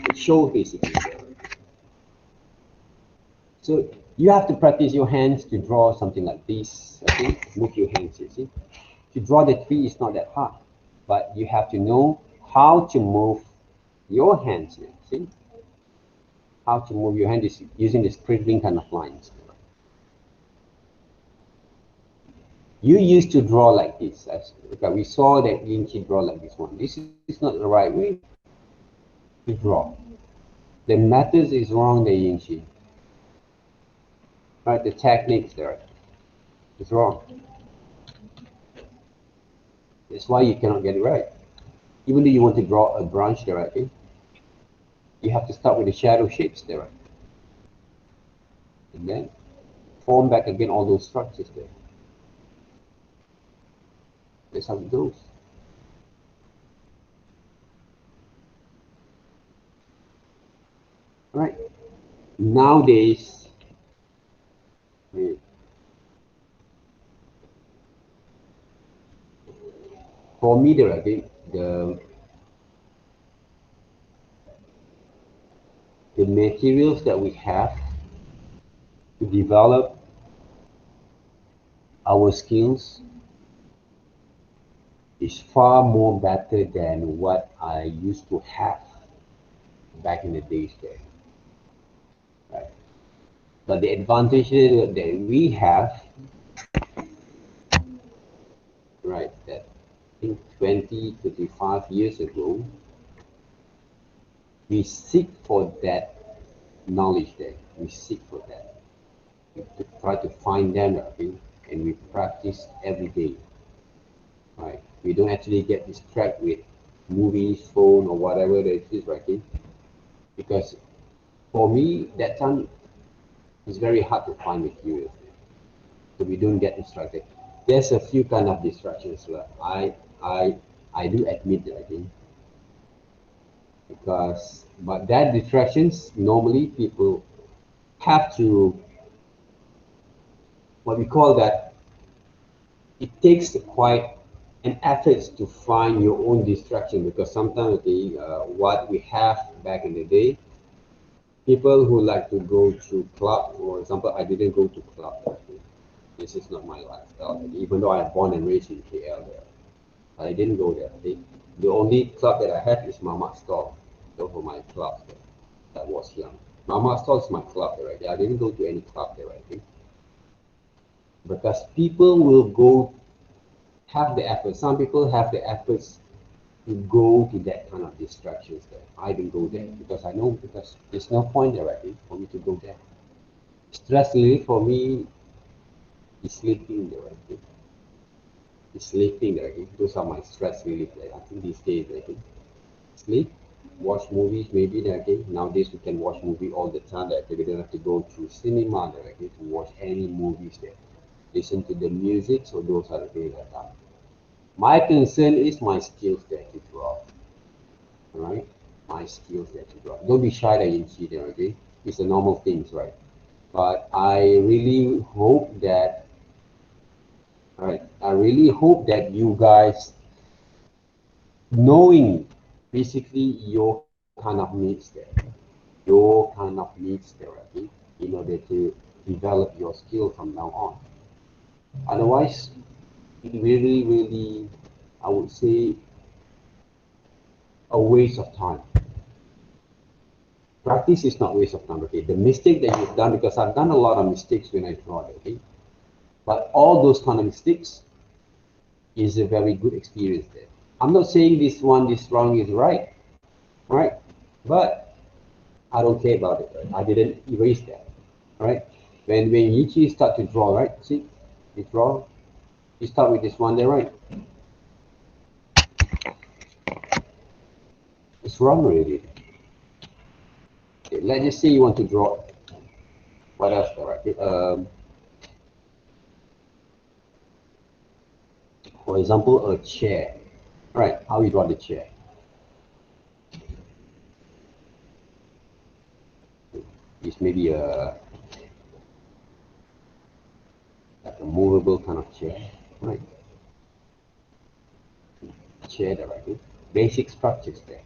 Speaker 1: It shows basically. So you have to practice your hands to draw something like this. Okay, move your hands. You see, to draw the tree is not that hard, but you have to know how to move your hands. You see, how to move your hand is using the scribbling kind of lines. You used to draw like this. Okay, we saw that Yinchi draw like this one. This is not the right way to draw. The methods is wrong, the Yinchi. Right, the techniques there is wrong. That's why you cannot get it right. Even though you want to draw a branch directly, you have to start with the shadow shapes there. And then form back again all those structures there. That's how it goes. Right. Nowadays, for me, the materials that we have to develop our skills is far more better than what I used to have back in the days there. Right? But the advantage that we have, right, that I think 20, 25 years ago, we seek for that knowledge there. We seek for that. We try to find them, okay, and we practice every day. Right? We don't actually get distracted with movies, phone, or whatever that is, right? Because for me, that time it's very hard to find materials, so we don't get distracted. There's a few kind of distractions. I do admit that, I think, because but that distractions normally people have to what we call that. It takes quite an effort to find your own distraction, because sometimes what we have back in the day, people who like to go to club, for example, I didn't go to club. This is not my lifestyle. Even though I'm born and raised in KL there, but I didn't go there. The only club that I have is Mama Store. Those were my clubs there. That was young. Mama Store is my club there, right? I didn't go to any club there, I think, because people will go have the effort. Some people have the efforts to go to that kind of distractions there. I didn't go there because I know because there's no point there, right, for me to go there. Stress relief for me is sleeping there, right? It's sleeping there. Those are my stress relief. Like, I think these days, right? Sleep, watch movies, maybe there, okay? Nowadays we can watch movie all the time. Like, we don't have to go to cinema there, okay, to watch any movies there. Listen to the music, so those are the things that are. My concern is my skills there to draw. Alright? My skills there to draw. Don't be shy that you see there, okay? It's a normal things, right? But I really hope that I really hope that you guys knowing basically your kind of needs there. Your kind of needs there, okay? In order to develop your skill from now on. Otherwise, it really, I would say, a waste of time. Practice is not waste of time, okay? The mistake that you've done, because I've done a lot of mistakes when I draw, okay? But all those kind of mistakes is a very good experience there. I'm not saying this wrong is right, right? But I don't care about it, right? I didn't erase that, right? When you start to draw, right? See, you draw, you start with this one there, right? It's wrong already. Okay, let's just say you want to draw. What else there, right? For example, a chair. Right, how you draw the chair? It's maybe like a movable kind of chair, right? Chair there, right? Basic structures there.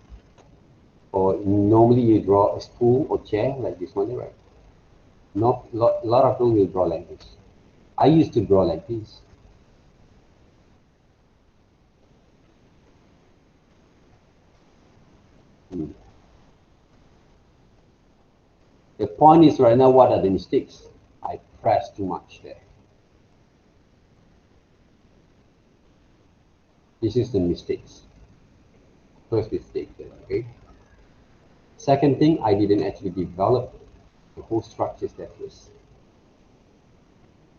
Speaker 1: Or normally you draw a stool or chair like this one there, right? Not lot of them will draw like this. I used to draw like this. The point is right now, what are the mistakes? I press too much there. This is the mistakes. First mistake there, okay? Second thing, I didn't actually develop the whole structures that was.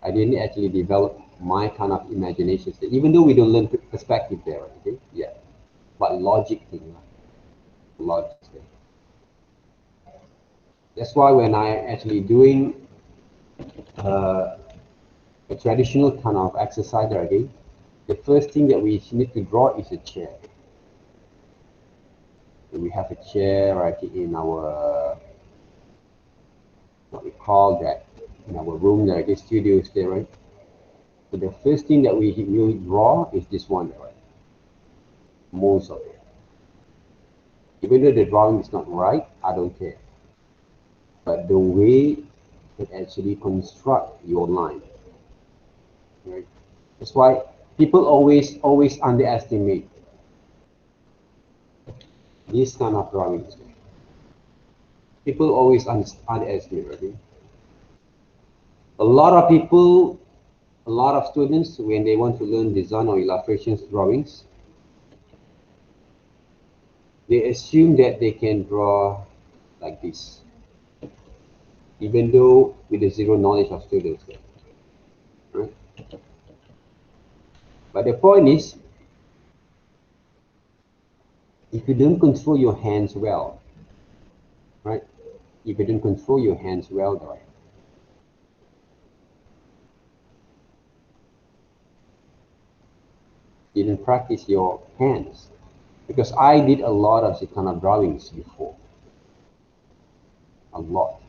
Speaker 1: I didn't actually develop my kind of imaginations there, even though we don't learn perspective there, okay? Yeah. But logic thing, logic thing. That's why when I actually doing a traditional kind of exercise there again, the first thing that we need to draw is a chair. And we have a chair right in our what we call that in our room there, the studio is there, right? So the first thing that we will draw is this one there, right? Most of it. Even though the drawing is not right, I don't care. but the way it actually construct your line, right? That's why people always underestimate this kind of drawings. People always underestimate, right? A lot of people, a lot of students, when they want to learn design or illustrations drawings, they assume that they can draw like this, even though with the zero knowledge of students, right? But the point is, if you don't control your hands well, right? If you don't control your hands well, right? You don't practice your hands. Because I did a lot of this kind of drawings before. A lot.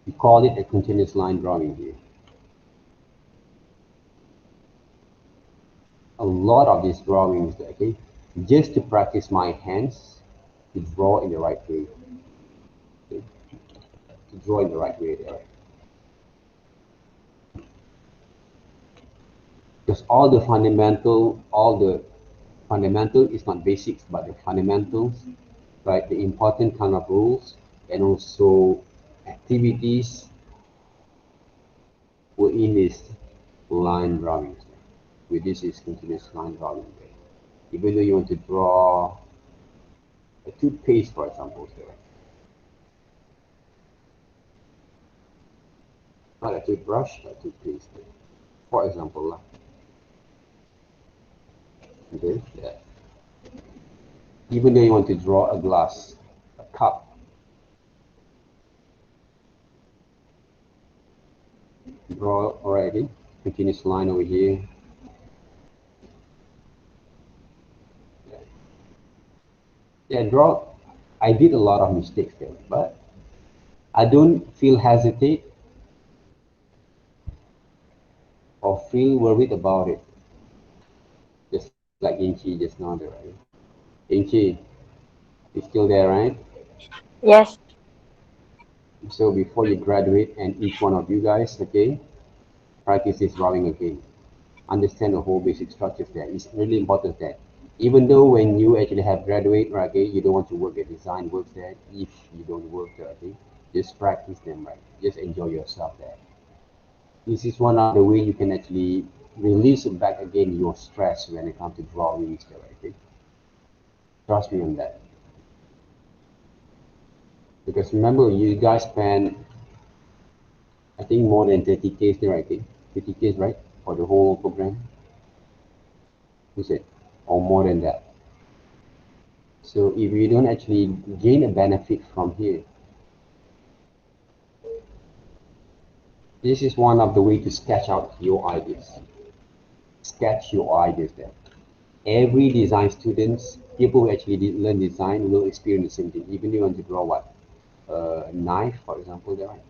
Speaker 1: We call it a continuous line drawing here. A lot of these drawings, okay, just to practice my hands to draw in the right way. Okay? To draw in the right way there. Because all the fundamental is not basics, but the fundamentals, right? The important kind of rules and also activities were in this line drawings. With this is continuous line drawing. Even though you want to draw a toothpaste, for example, not a toothbrush, a toothpaste, for example. Okay, yeah. Even though you want to draw a glass, a cup, draw already, continuous line over here. Yeah, draw. I did a lot of mistakes there, but I don't feel hesitate or feel worried about it. Just like Inchi just now there, right? Inchi, you still there, right?
Speaker 2: Yes.
Speaker 1: So before you graduate, and each one of you guys, okay, practice this drawing again. Understand the whole basic structures there. It's really important that even though when you actually have graduate, right, okay, you don't want to work at design works there. If you don't work there, okay, just practice them, right? Just enjoy yourself there. This is one of the way you can actually release back again your stress when it comes to drawings there, okay? Trust me on that. Because remember, you guys spend, I think, more than 30K there, I think. 30K, right? For the whole program. Is it? Or more than that. So if you don't actually gain a benefit from here, this is one of the way to sketch out your ideas. Sketch your ideas there. Every design students, people who actually learn design will experience the same thing. Even if you want to draw what? A knife, for example, there, right?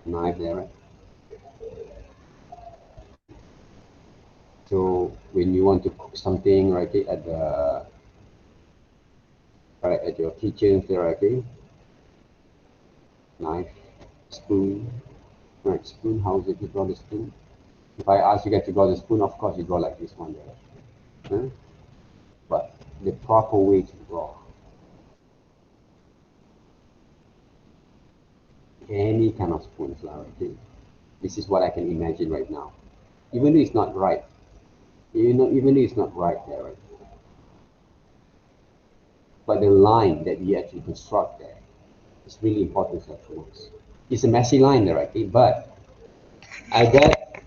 Speaker 1: Knife there, right? So when you want to cook something, right, at the right at your kitchen there, okay, knife, spoon, right? Spoon. How is it you draw the spoon? If I ask you guys to draw the spoon, of course you draw like this one there. Huh? But the proper way to draw any kind of spoons, okay? This is what I can imagine right now. Even though it's not right, even though it's not right there, right? But the line that we actually construct there is really important for us. It's a messy line there, okay? But I bet,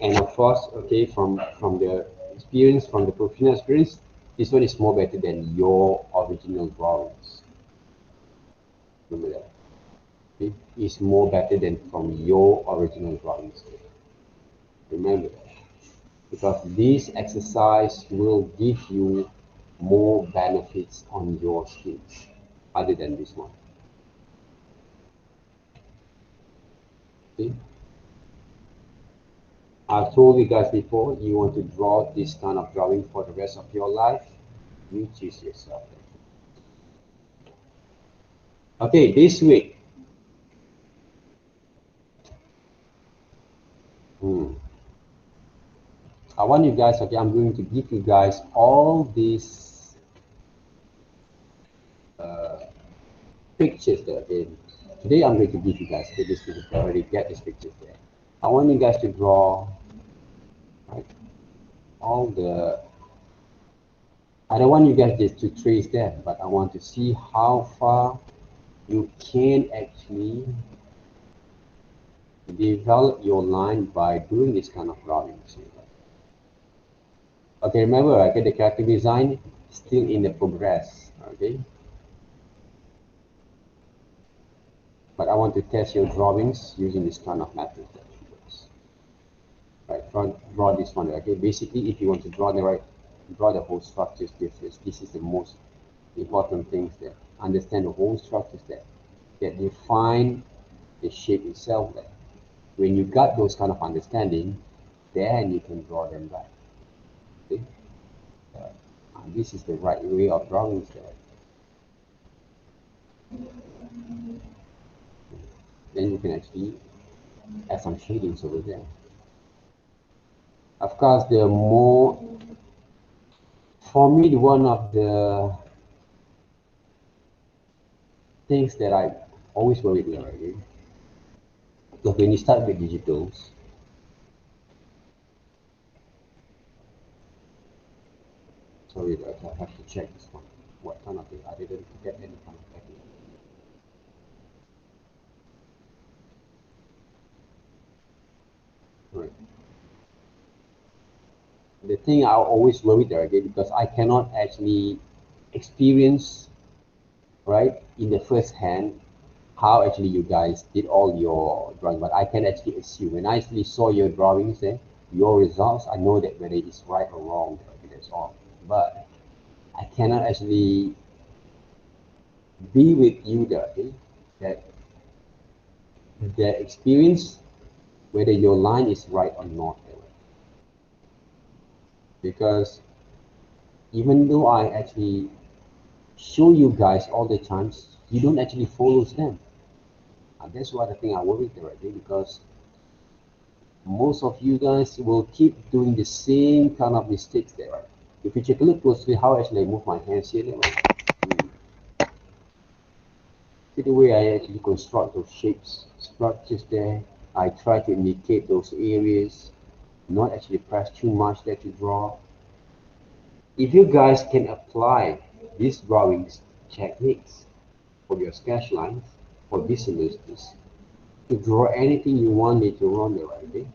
Speaker 1: and of course, okay, from the experience, from the professional experience, this one is more better than your original drawings. Remember that. It is more better than from your original drawings. Remember that. Because this exercise will give you more benefits on your skills other than this one. Okay? I've told you guys before, you want to draw this kind of drawing for the rest of your life. You choose yourself. Okay, this week. I want you guys, okay, I'm going to give you guys all these pictures there, okay. Today I'm going to give you guys, okay, this picture, I already get these pictures there. I want you guys to draw, right, all the, I don't want you guys just to trace them, but I want to see how far you can actually develop your line by doing this kind of drawings. Okay, remember, okay, the character design still in the progress, okay? But I want to test your drawings using this kind of method. Right, draw this one, okay? Basically, if you want to draw the whole structures, this is the most important things there. Understand the whole structures there, that define the shape itself there. When you got those kind of understanding, then you can draw them back. Okay? And this is the right way of drawing there. Then you can actually add some shadings over there. Of course, the more, for me, one of the things that I always worry about, okay? Because when you start with digitals, sorry, I have to check this one. What kind of thing? I didn't get any kind of technique. Right. The thing I always worry there again, because I cannot actually experience, right, in the first hand how actually you guys did all your drawing, but I can actually assume when I actually saw your drawings there, your results, I know that whether it's right or wrong, that's all. But I cannot actually be with you there, okay? That the experience whether your line is right or not. Because even though I actually show you guys all the times, you don't actually follow them. And that's why the thing I worry directly, because most of you guys will keep doing the same kind of mistakes there. If you take a look closely how actually I move my hands here, see the way I actually construct those shapes, structures there. I try to indicate those areas, not actually press too much there to draw. If you guys can apply these drawings techniques for your sketch lines for beginners, to draw anything you want later on there, okay?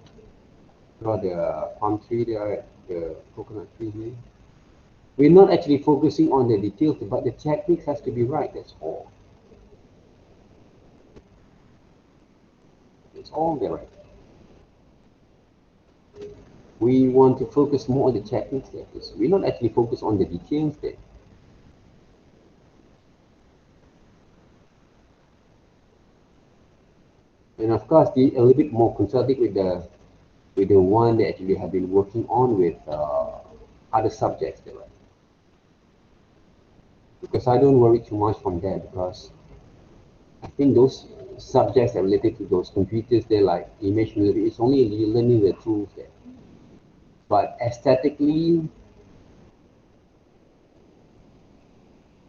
Speaker 1: Draw the palm tree there, the coconut tree here. We're not actually focusing on the details, but the technique has to be right, that's all. It's all there, right? We want to focus more on the techniques there, because we're not actually focused on the details there. And of course, a little bit more consulting with the one that actually have been working on with other subjects there, right? Because I don't worry too much from there, because I think those subjects are related to those computers there, like image movie, it's only learning the tools there. But aesthetically,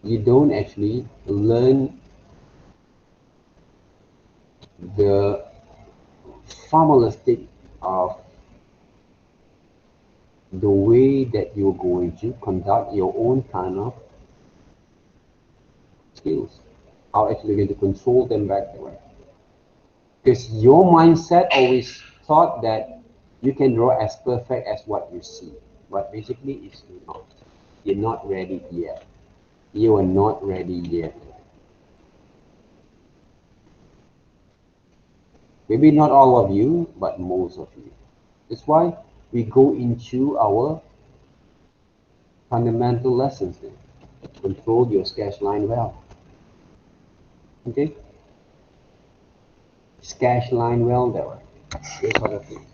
Speaker 1: you don't actually learn the formalistic of the way that you're going to conduct your own kind of skills. How actually you're going to control them back there. Because your mindset always thought that you can draw as perfect as what you see. But basically it's not. You're not ready yet. You are not ready yet. Maybe not all of you, but most of you. That's why we go into our fundamental lessons then. Control your sketch line well. Okay? Sketch line well there. Those are the things.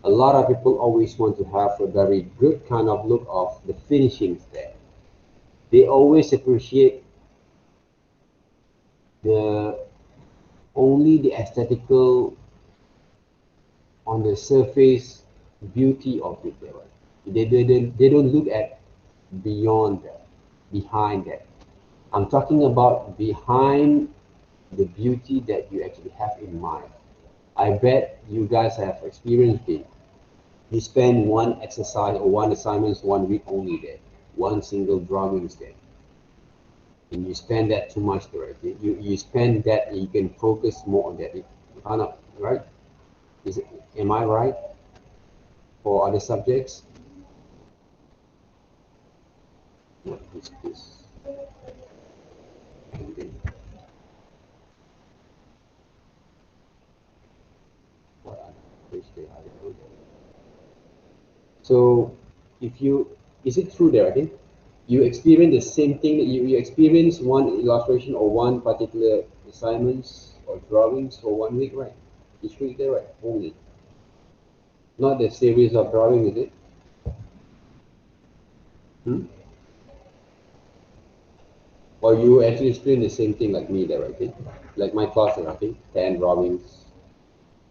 Speaker 1: A lot of people always want to have a very good kind of look of the finishings there. They always appreciate the only the aesthetical on the surface beauty of it there. They don't look at beyond that, behind that. I'm talking about behind the beauty that you actually have in mind. I bet you guys have experienced it. You spend one exercise or one assignment 1 week only there, one single drawing is there. And you spend that too much there, right? You spend that and you can focus more on that. Kind of, right? Am I right? For other subjects? What is this? So if you, is it true there, I think? You experience the same thing, you experience one illustration or one particular assignments or drawings for 1 week, right? It's true there, right? Only. Not the series of drawing, is it? Hmm? Or you actually experience the same thing like me there, right? Like my class there, I think 10 drawings,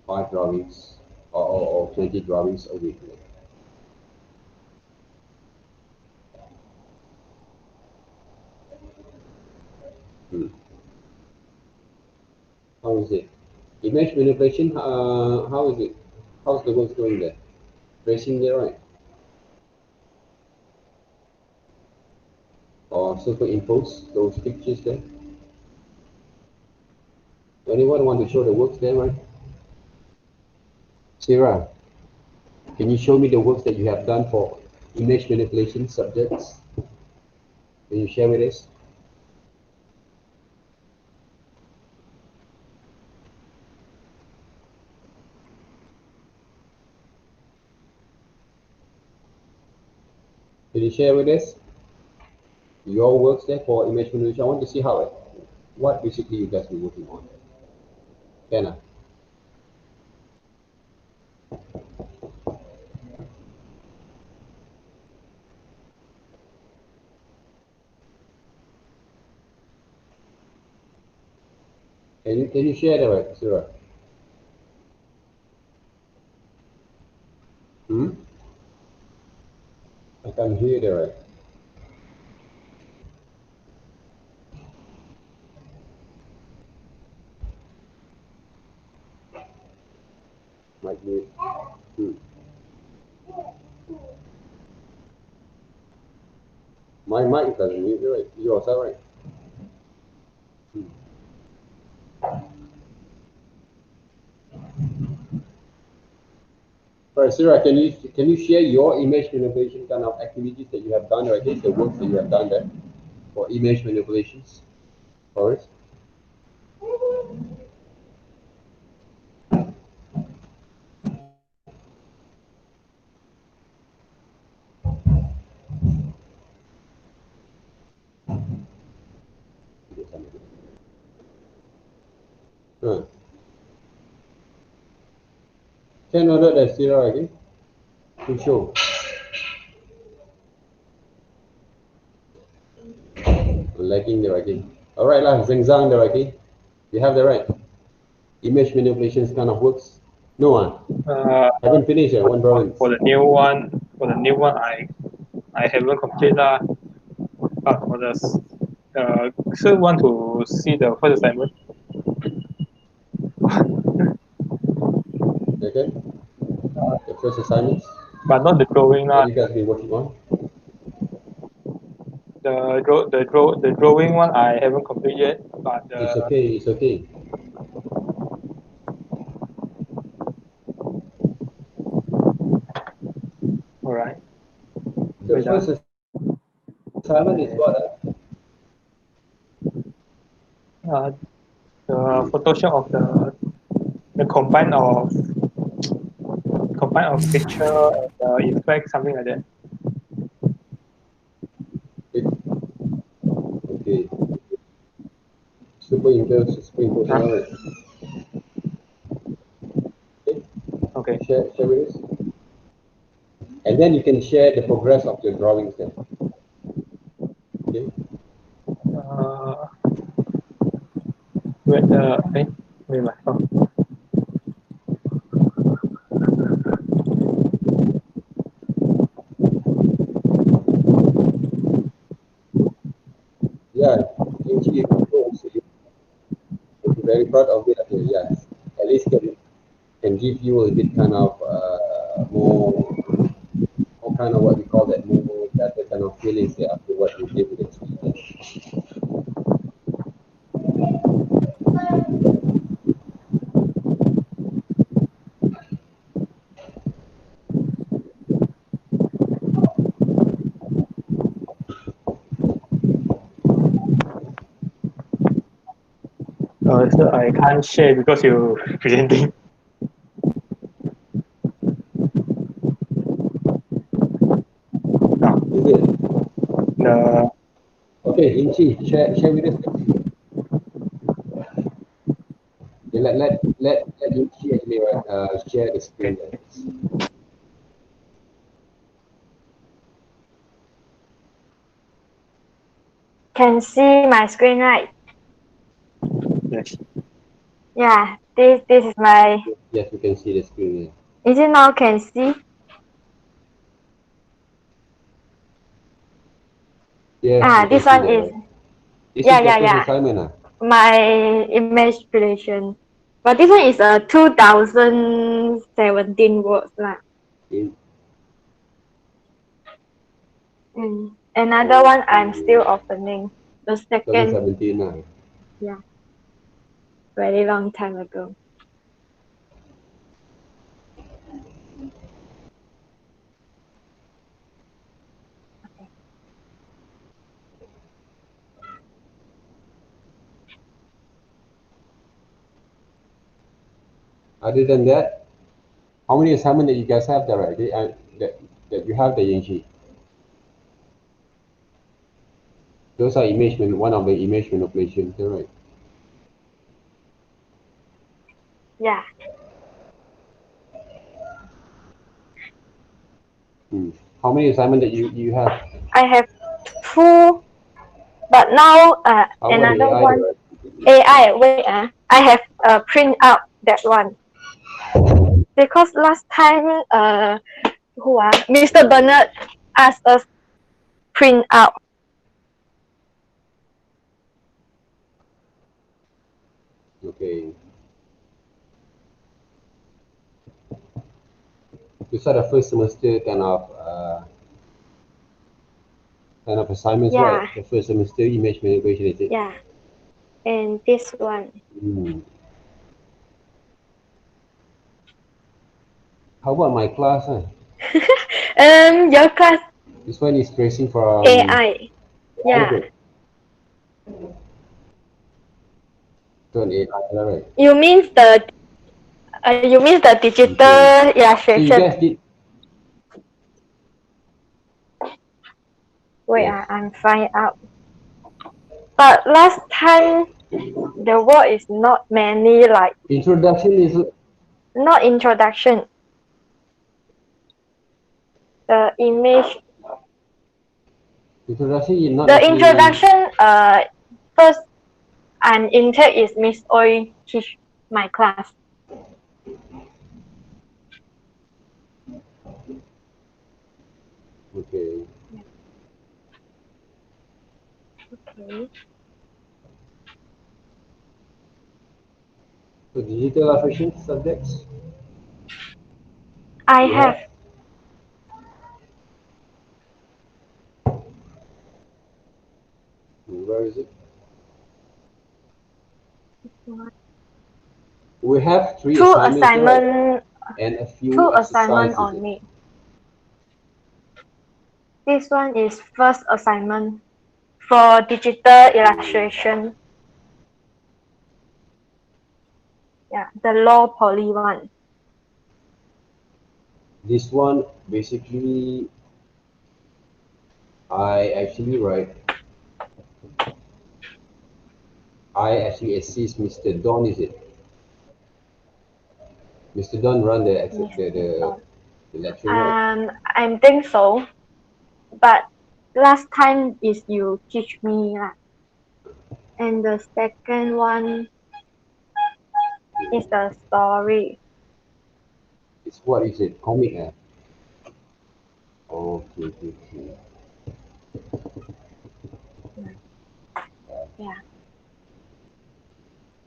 Speaker 1: 5 drawings, or 20 drawings a week. Hmm. How is it? Image manipulation, how is it? How's the work going there? Tracing there, right? Or superimpose those pictures there? Anyone want to show the works there, right? Sarah, can you show me the works that you have done for image manipulation subjects? Can you share with us? Can you share with us your works there for image manipulation? I want to see how it, what basically you guys be working on. Can I? Can you share that, right, Sarah? Hmm? I can hear that, right? Might be. Hmm. My mic doesn't mute, right? Yours, all right? Hmm. All right, Sarah, can you share your image manipulation kind of activities that you have done, or at least the work that you have done there for image manipulations? For us? Huh. Can order that Sarah again to show. Liking the writing. All right, lah, Zhengzhang the writing. You have the right. Image manipulations kind of works. No one. Haven't finished yet. One drawing.
Speaker 3: For the new one, I haven't completed that. But for the still want to see the first assignment.
Speaker 1: Okay. The first assignments.
Speaker 3: But not the drawing
Speaker 1: What
Speaker 3: lah.
Speaker 1: you guys been working on?
Speaker 3: The drawing one I haven't completed yet. But
Speaker 1: It's okay. It's okay.
Speaker 3: all right.
Speaker 1: The first assignment is what?
Speaker 3: The Photoshop of the combine of picture and effect, something like that.
Speaker 1: Okay. Superimpose.
Speaker 3: Huh?
Speaker 1: All right.
Speaker 3: Okay.
Speaker 1: Share with us. And then you can share the progress of your drawings then. Okay.
Speaker 3: Wait, wait, my phone.
Speaker 1: Yeah, actually, you'll be very proud of it. Okay, yes, at least can give you a bit kind of more kind of what we call that, more better kind of feelings there after what you did with the tree.
Speaker 3: So I can't share because you presenting.
Speaker 1: Is it?
Speaker 3: The
Speaker 1: Okay, Inchi, share with us. Okay, let Inchi actually share the screen there.
Speaker 2: Can see my screen, right?
Speaker 3: yes.
Speaker 2: Yeah, this is my.
Speaker 1: Yes, we can see the screen here.
Speaker 2: Is it now can see?
Speaker 1: Yes, we
Speaker 2: This
Speaker 1: can see
Speaker 2: one
Speaker 1: that,
Speaker 2: is.
Speaker 1: right? This
Speaker 2: Yeah,
Speaker 1: is your
Speaker 2: yeah,
Speaker 1: first
Speaker 2: yeah.
Speaker 1: assignment,
Speaker 2: My image creation. But this one is a 2017 words lah.
Speaker 1: In,
Speaker 2: Another one I'm still opening. The second,
Speaker 1: 2017.
Speaker 2: yeah, very long time ago.
Speaker 1: Other than that, how many assignments that you guys have there, right? That you have the Yingxi? Those are one of the image manipulations, right?
Speaker 2: Yeah,
Speaker 1: How many assignments that you have?
Speaker 2: I have two, but now
Speaker 1: How about the
Speaker 2: another
Speaker 1: AI,
Speaker 2: one.
Speaker 1: right?
Speaker 2: AI, wait, I have print out that one because last time Mr. Bernard asked us print out.
Speaker 1: Okay. These are the first semester kind of assignments,
Speaker 2: Yeah,
Speaker 1: right? The first semester image manipulation, is it?
Speaker 2: yeah, and this one.
Speaker 1: How about my class?
Speaker 2: Your class
Speaker 1: This one is tracing from
Speaker 2: AI.
Speaker 1: AI,
Speaker 2: Yeah,
Speaker 1: to an AI, right?
Speaker 2: you mean the digital
Speaker 1: Okay. So you
Speaker 2: illustration.
Speaker 1: guys did.
Speaker 2: Wait,
Speaker 1: Yes.
Speaker 2: I'm find out. But last time the word is not many, like
Speaker 1: Introduction is
Speaker 2: not introduction. The image,
Speaker 1: introduction is not
Speaker 2: the
Speaker 1: actually.
Speaker 2: introduction. First and intake is Miss Oi teach my class.
Speaker 1: Okay.
Speaker 2: Okay.
Speaker 1: So digital illustration subjects.
Speaker 2: I
Speaker 1: You
Speaker 2: have
Speaker 1: have. Where is it? We have three
Speaker 2: two
Speaker 1: assignments, right?
Speaker 2: assignment,
Speaker 1: And a few exercises.
Speaker 2: only. This one is first assignment for digital illustration. Yeah, the law poly one.
Speaker 1: This one basically, I actually assist Mr. Don, is it? Mr. Don run the The lecture, right?
Speaker 2: I think so. But last time is you teach me lah. And the second one is the story.
Speaker 1: It's what is it? Comic, eh? Okay, okay, okay.
Speaker 2: Yeah.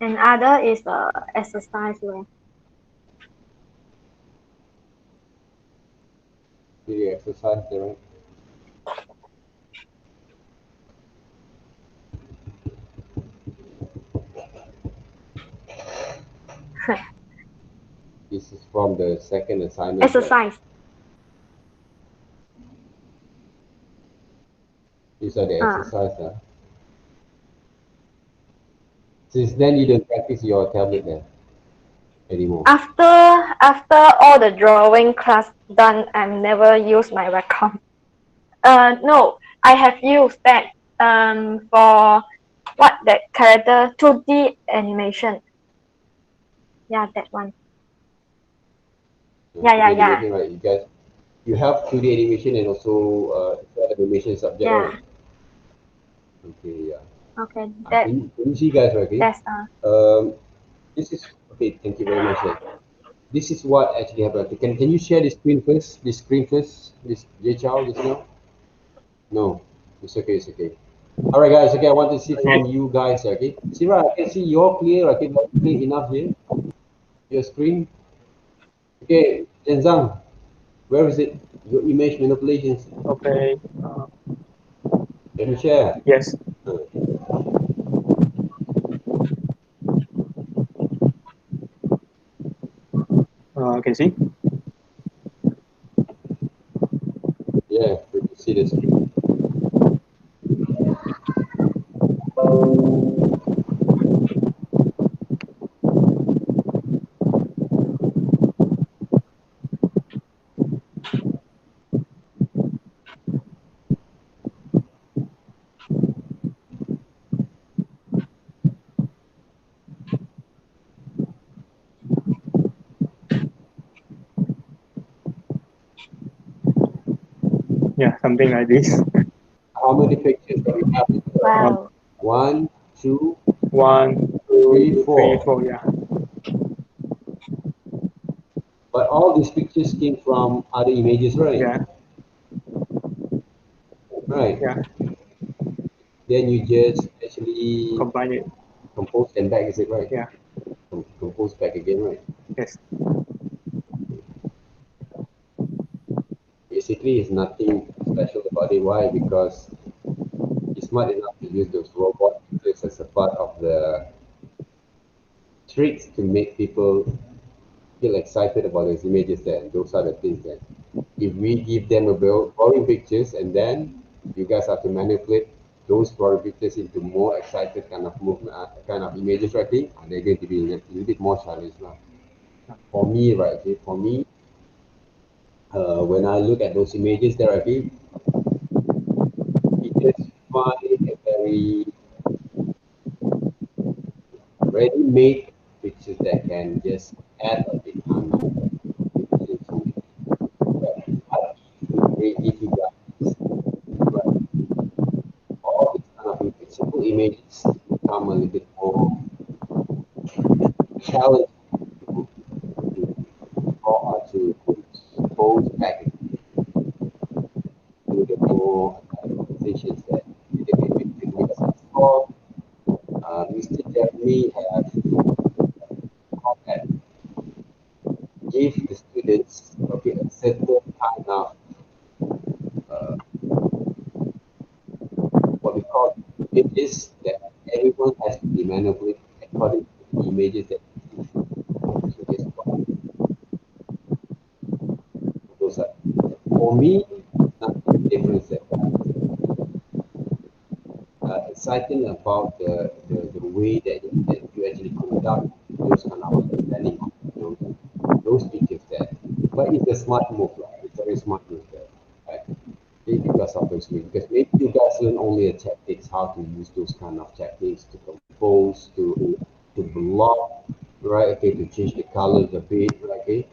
Speaker 2: And other is the exercise way.
Speaker 1: Did you exercise there, right? This is from the second assignment. Right?
Speaker 2: Exercise.
Speaker 1: These are the exercise, huh? Since then, you don't practice your tablet there anymore.
Speaker 2: After all the drawing class done, I never use my Wacom. No, I have used that for what that character 2D animation. Yeah, that one. Yeah.
Speaker 1: Animation, right? You have 2D animation and also animation subject,
Speaker 2: Yeah.
Speaker 1: right? Okay, yeah.
Speaker 2: Okay, that
Speaker 1: Can you see, guys, right? Okay.
Speaker 2: that's
Speaker 1: This is okay. Thank you very much. This is what actually happened. Okay, can you share the screen first? This screen first. This J-Chow just now. No, it's okay. It's okay. All right, guys. Okay, I want to see from you guys. Okay, Sira, I can see you're clear. Okay, not clear enough here. Your screen. Okay, Zhenzang, where is it? Your image manipulations.
Speaker 3: Okay.
Speaker 1: Can you share?
Speaker 3: Yes. Can see.
Speaker 1: Yeah, we can see the screen.
Speaker 3: Yeah, something like this.
Speaker 1: How many pictures do we have?
Speaker 2: wow.
Speaker 1: 1, 2,
Speaker 3: 1,
Speaker 1: 3,
Speaker 3: 2, 3,
Speaker 1: 4.
Speaker 3: 4. Yeah.
Speaker 1: But all these pictures came from other images, right?
Speaker 3: Yeah.
Speaker 1: Right.
Speaker 3: Yeah.
Speaker 1: Then you just actually
Speaker 3: Combine it.
Speaker 1: compose them back, is it right?
Speaker 3: Yeah.
Speaker 1: Compose back again, right?
Speaker 3: Yes.
Speaker 1: Basically, it's nothing special about it. Why? Because he's smart enough to use those robot pictures as a part of the tricks to make people feel excited about those images there. Those are the things that if we give them a boring pictures and then you guys have to manipulate those boring pictures into more excited kind of movement, kind of images, right? They're going to be a little bit more challenging now. For me, right? Okay, for me, when I look at those images there, okay, it just find a very ready-made pictures that can just add a bit kind of pictures to it. But if you guys right, all these kind of simple images become a little bit more challenging to draw or to pose back to the more organizations that they can make because I saw Mr. Jeremy have that give the students okay a certain kind of uh, what we call images that everyone has to be manipulated according to the images that we give. So guess what? Those are for me nothing different than exciting about the way that you actually conduct those kind of understanding of those pictures there. But it's a smart move, right? It's a very smart move there, right? Maybe because of those ways. Because maybe you guys learn only a tactics, how to use those kind of tactics to compose, to block, right? Okay, to change the colors a bit, right?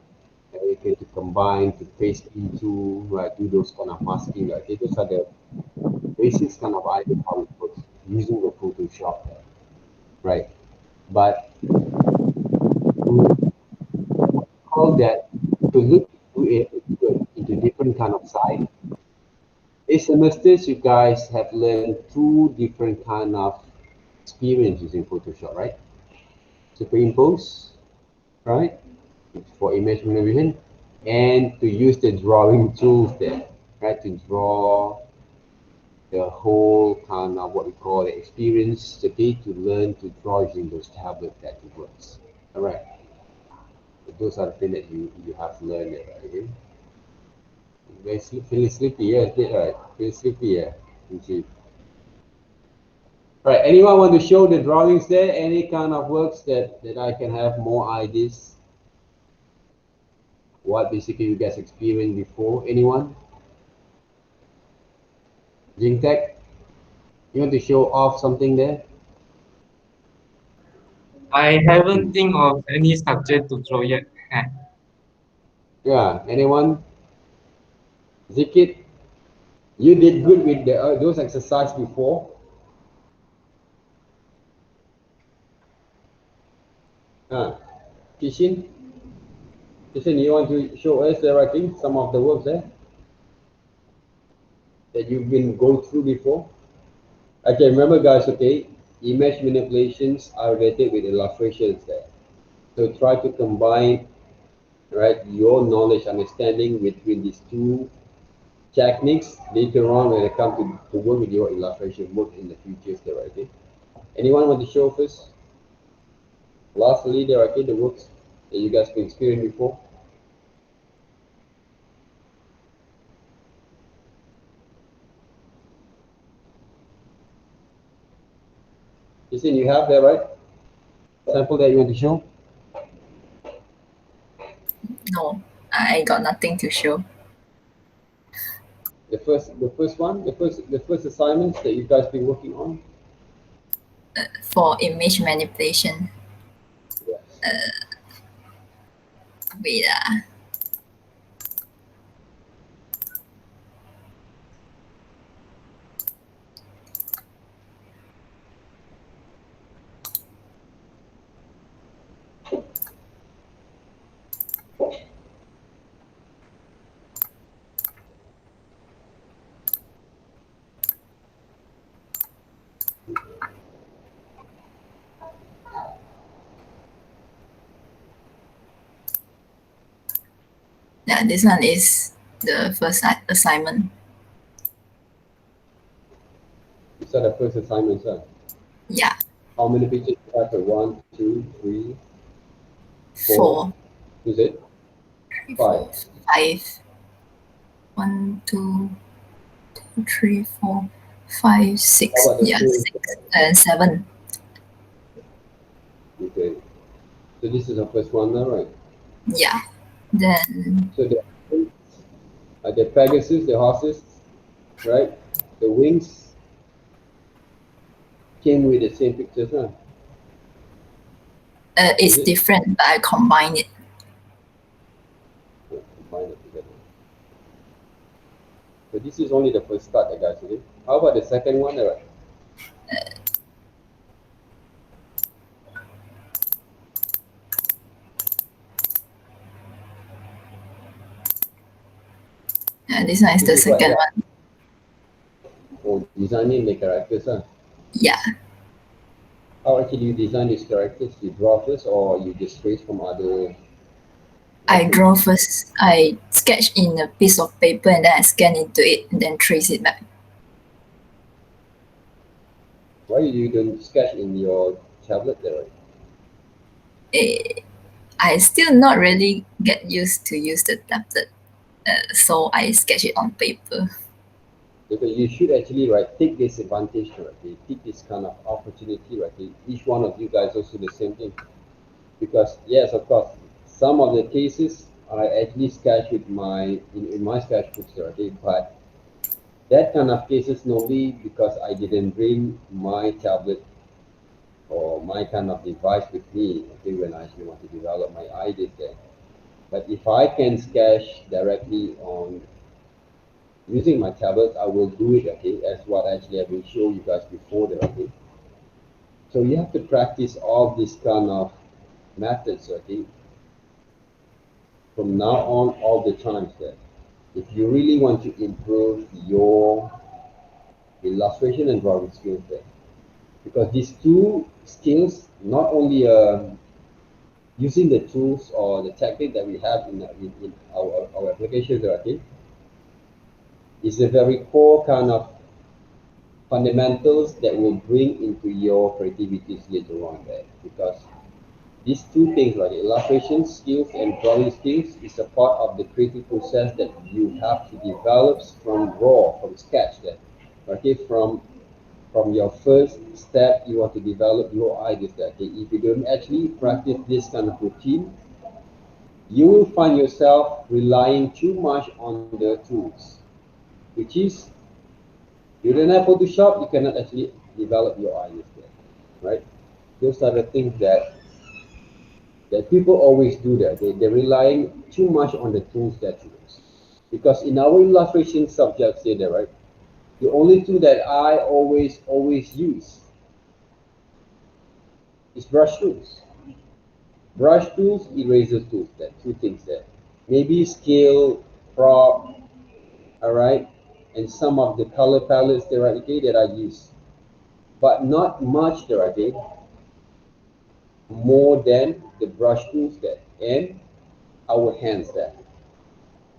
Speaker 1: Okay, okay, to combine, to paste into, right, do those kind of masking, right? Okay, those are the basics kind of idea how it works using the Photoshop, right? But to call that, to look into it into different kind of side, this semester you guys have learned two different kind of experience using Photoshop, right? Superimpose, right? For image manipulation, and to use the drawing tools there, right? To draw the whole kind of what we call the experience, okay, to learn to draw using those tablets that it works. All right. Those are the things that you have learned there, right? Okay? Very feeling sleepy, yeah, right. Feel sleepy, yeah. Okay. All right, anyone want to show the drawings there? Any kind of works that I can have more ideas? What basically you guys experienced before? Anyone? Jingtek, you want to show off something there?
Speaker 4: I haven't think of any subject to draw yet.
Speaker 1: Yeah, anyone? Zikit, you did good with those exercise before. Kishin, you want to show us there, I think, some of the works there that you've been go through before? Okay, remember guys, okay, image manipulations are related with illustrations there. So try to combine, right, your knowledge, understanding between these two techniques later on when it comes to work with your illustration work in the future there, right? Okay? Anyone want to show first? Lastly, there, okay, the works that you guys been experienced before? Listen, you have there, right? Sample that you want to show?
Speaker 5: No, I got nothing to show.
Speaker 1: The first assignments that you guys been working on?
Speaker 5: For image manipulation.
Speaker 1: Yes.
Speaker 5: Wait. Yeah, this one is the first assignment.
Speaker 1: These are the first assignments, huh?
Speaker 5: Yeah.
Speaker 1: How many pictures you have? 1, 2, 3, 4.
Speaker 5: 4.
Speaker 1: Is it?
Speaker 5: 3,
Speaker 1: 5.
Speaker 5: 4, 5. 1, 2, 3, 4, 5, 6.
Speaker 1: How about the
Speaker 5: Yeah,
Speaker 1: two?
Speaker 5: 6 and 7.
Speaker 1: Okay. So this is the first one now, right?
Speaker 5: Yeah. Then
Speaker 1: So the Pegasus, the horses, right? The wings came with the same pictures, huh?
Speaker 5: it's
Speaker 1: Is it?
Speaker 5: different, but I combine it.
Speaker 1: Yeah, combine it together. So this is only the first start, guys. Okay. How about the second one, right?
Speaker 5: This one is the
Speaker 1: This is what
Speaker 5: second
Speaker 1: that-
Speaker 5: one.
Speaker 1: Oh, designing the characters, huh?
Speaker 5: Yeah.
Speaker 1: How actually you design these characters? You draw first, or you just trace from other?
Speaker 5: I draw first. I sketch in a piece of paper and then I scan into it and then trace it back.
Speaker 1: Why you don't sketch in your tablet there, right?
Speaker 5: I still not really get used to use the tablet, so I sketch it on paper.
Speaker 1: Because you should actually, right, take this advantage, right? Take this kind of opportunity, right? Each one of you guys also the same thing. Because yes, of course, some of the cases I actually sketch with my in my sketchbooks, right? But that kind of cases normally because I didn't bring my tablet or my kind of device with me, okay, when I actually want to develop my ideas there. But if I can sketch directly on using my tablet, I will do it, okay, as what actually I've been showing you guys before there, okay. So you have to practice all these kind of methods, okay, from now on all the time there. If you really want to improve your illustration and drawing skills there. Because these two skills, not only using the tools or the technique that we have in our applications, okay, is a very core kind of fundamentals that will bring into your creativity later on there. Because these two things, like illustration skills and drawing skills, is a part of the creative process that you have to develop from raw, from scratch there. Okay, from your first step, you want to develop your ideas there. Okay, if you don't actually practice this kind of routine, you will find yourself relying too much on the tools, which is you don't have Photoshop, you cannot actually develop your ideas there, right? Those are the things that people always do that. They're relying too much on the tools that you use. Because in our illustration subject say that, right? The only tool that I always use is brush tools. Brush tools, eraser tools, that two things there. Maybe scale, prop, alright, and some of the color palettes there, okay, that I use. But not much there, okay, more than the brush tools there and our hands there.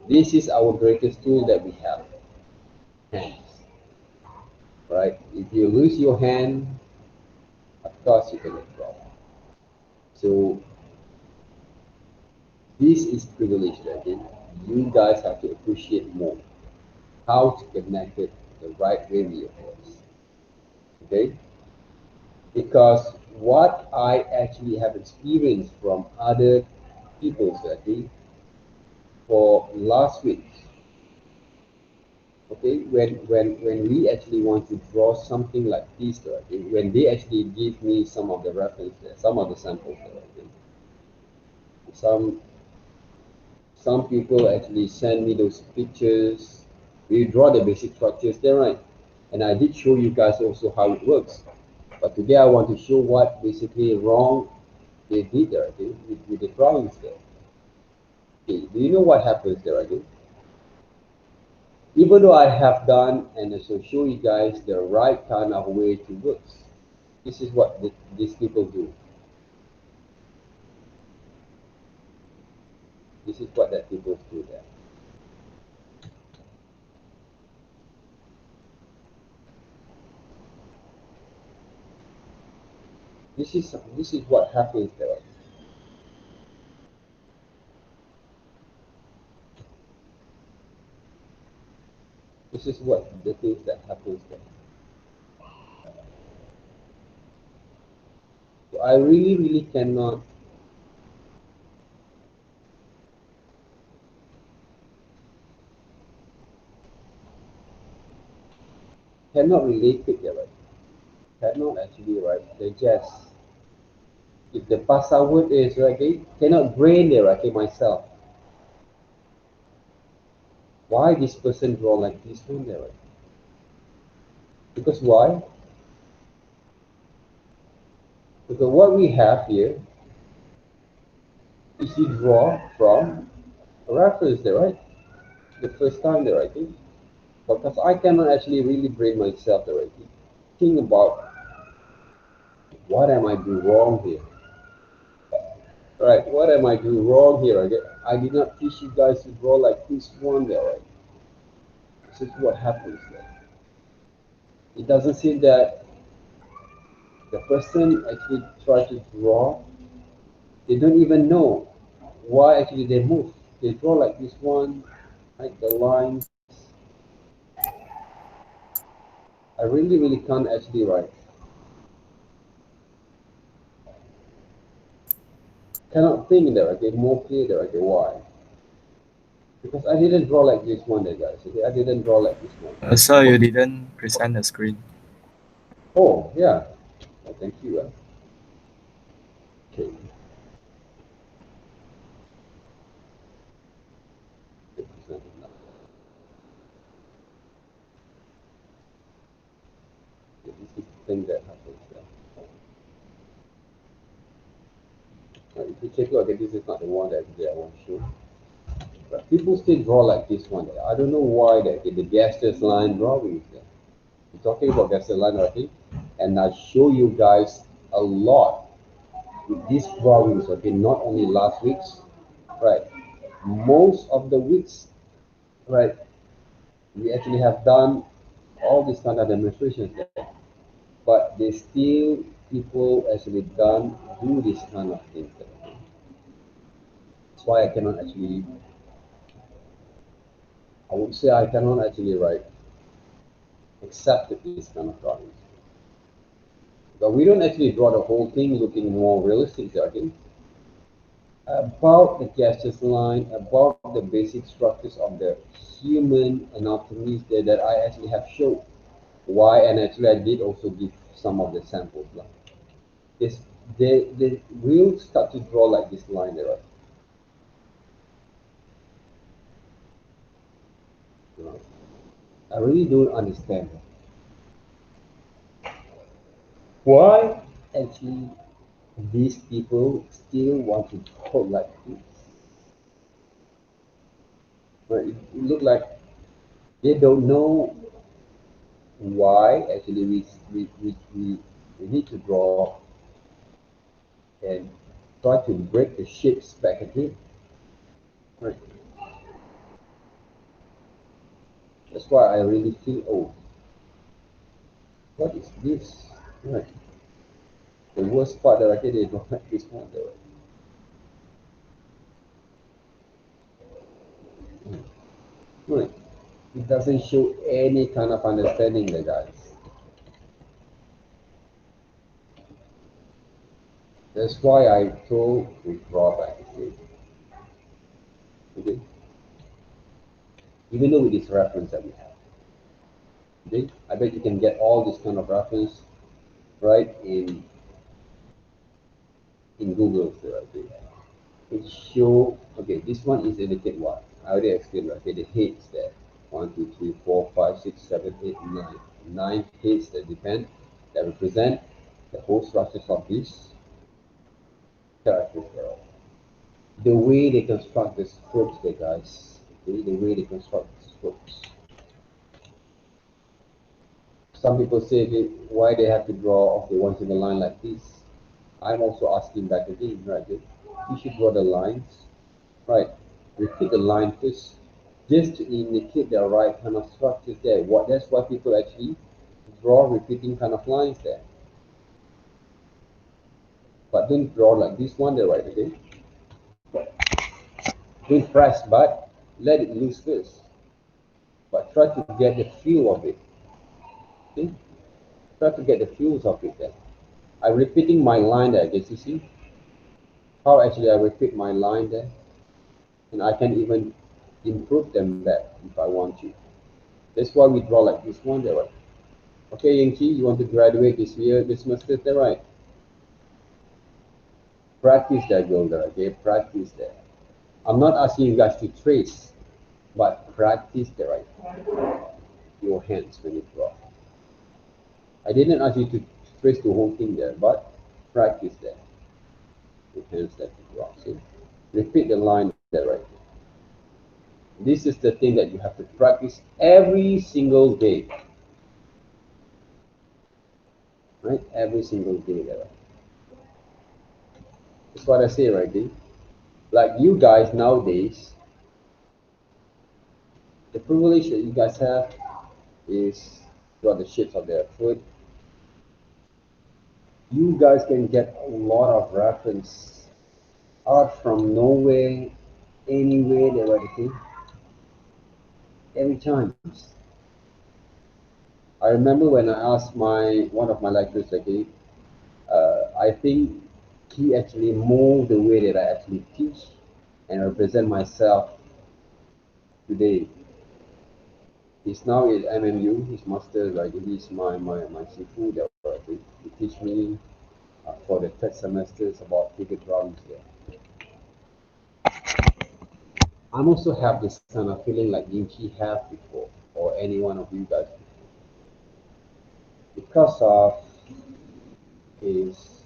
Speaker 1: This is our greatest tool that we have, hands, right? If you lose your hand, of course you cannot draw. So this is privilege, okay? You guys have to appreciate more how to connect it the right way with your hands, okay? Because what I actually have experienced from other people, okay, for last week, okay, when we actually want to draw something like this, okay, when they actually give me some of the references, some of the samples, okay, some people actually send me those pictures. We draw the basic structures there, right? And I did show you guys also how it works. But today I want to show what basically wrong they did there, okay, with the drawings there. Okay, do you know what happens there, okay? Even though I have done and also show you guys the right kind of way to work, this is what these people do. This is what that people do there. This is what happens there. This is what the things that happens there. So I really cannot relate it there, right? Cannot actually, right? They just, if the password is right, okay, cannot brain there, okay, myself. Why this person draw like this one there, right? Because why? Because what we have here is you draw from a reference there, right? The first time there, I think. Because I cannot actually really brain myself there, right? Think about what am I doing wrong here? Right, what am I doing wrong here? I did not teach you guys to draw like this one there, right? This is what happens there. It doesn't seem that the person actually tries to draw, they don't even know why actually they move. They draw like this one, like the lines. I really can't actually write. Cannot think there, okay, more clear there, okay, why? Because I didn't draw like this one there, guys, okay, I didn't draw like this one.
Speaker 6: So you didn't present the screen.
Speaker 1: Oh, yeah, oh, thank you. Okay. thing that happens there. If you check out, okay, this is not the one that I want to show. But people still draw like this one. I don't know why that the gaseous line drawing is there. We're talking about gaseous line, okay? And I show you guys a lot with these drawings, okay? Not only last week's, right? Most of the weeks, right? We actually have done all these kind of demonstrations there, but they still people actually do this kind of thing. That's why I cannot actually. I would say I cannot actually accept this kind of drawings. But we don't actually draw the whole thing looking more realistic, I think. About the gaseous line, about the basic structures of the human anatomies there that I actually have shown. Why, and actually I did also give some of the samples. This, they will start to draw like this line there, right? You know, I really don't understand why actually these people still want to draw like this. Right? It look like they don't know why actually we need to draw and try to break the shapes back again. Right. That's why I really feel, oh, what is this? Right. The worst part that I get is not like this one there. Right. It doesn't show any kind of understanding there, guys. That's why I told we draw back again. Okay? Even though with this reference that we have. Okay? I bet you can get all this kind of reference right in Google. Okay? It show, okay, this one is indicate what? I already explained, okay, the heads there. 1, 2, 3, 4, 5, 6, 7, 8, 9. 9 heads that represent the whole structures of these characters there. The way they construct the strokes there, guys. Okay, the way they construct the strokes. Some people say why they have to draw the one single line like this. I'm also asking back again, right? You should draw the lines, right? Repeat the line first, just to indicate the right kind of structures there. That's why people actually draw repeating kind of lines there. But don't draw like this one there, right? Okay? Don't press, but let it loose first. But try to get the feel of it. Okay? Try to get the feels of it there. I'm repeating my line there. Can you see how actually I repeat my line there? And I can even improve them back if I want to. That's why we draw like this one there, right? Okay, Yingqi, you want to graduate this year, this semester, there, right? Practice that, girl, there, okay? Practice that. I'm not asking you guys to trace, but practice the right your hands when you draw. I didn't ask you to trace the whole thing there, but practice that. Your hands that you draw. See? Repeat the line there, right? This is the thing that you have to practice every single day. Right? Every single day there. That's what I say right there. Like you guys nowadays, the privilege that you guys have is draw the shapes of their foot. You guys can get a lot of reference out from nowhere, anywhere, there, right? Every time. I remember when I asked one of my lecturers, okay, I think he actually moved the way that I actually teach and represent myself today. He's now at MMU, his master, like he's my sifu that he teach me for the third semester. It's about figure drawings there. I'm also have this kind of feeling like Yingqi have before, or any one of you guys before. Because of is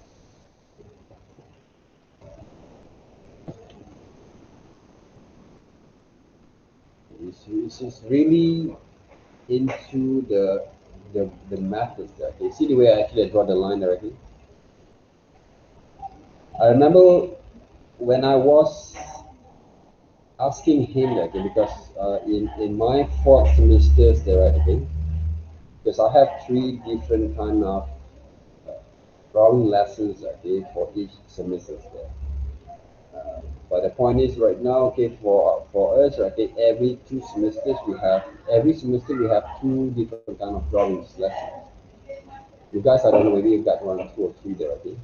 Speaker 1: is really into the methods there. Okay, see the way I actually draw the line directly. I remember when I was asking him that, okay, because in my fourth semesters there, okay, because I have 3 different kind of drawing lessons, okay, for each semester there. But the point is right now, okay, for us, okay, every semester we have 2 different kind of drawings lessons. You guys, I don't know, maybe you got 1, 2, or 3 there, okay.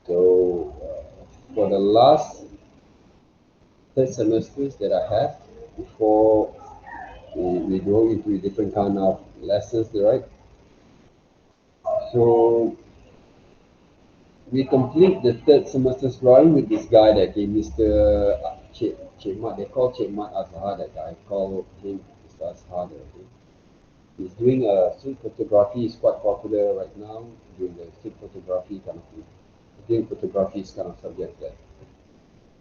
Speaker 1: So for the last 3 semesters that I have before we go into different kind of lessons, right? So we complete the 3rd semester's drawing with this guy that came, Mr. Mat. They call Mat Azhar, that guy. I call him Mr. Azhar. Okay? He's doing street photography. He's quite popular right now, doing the street photography kind of thing. Doing photography is kind of subject there.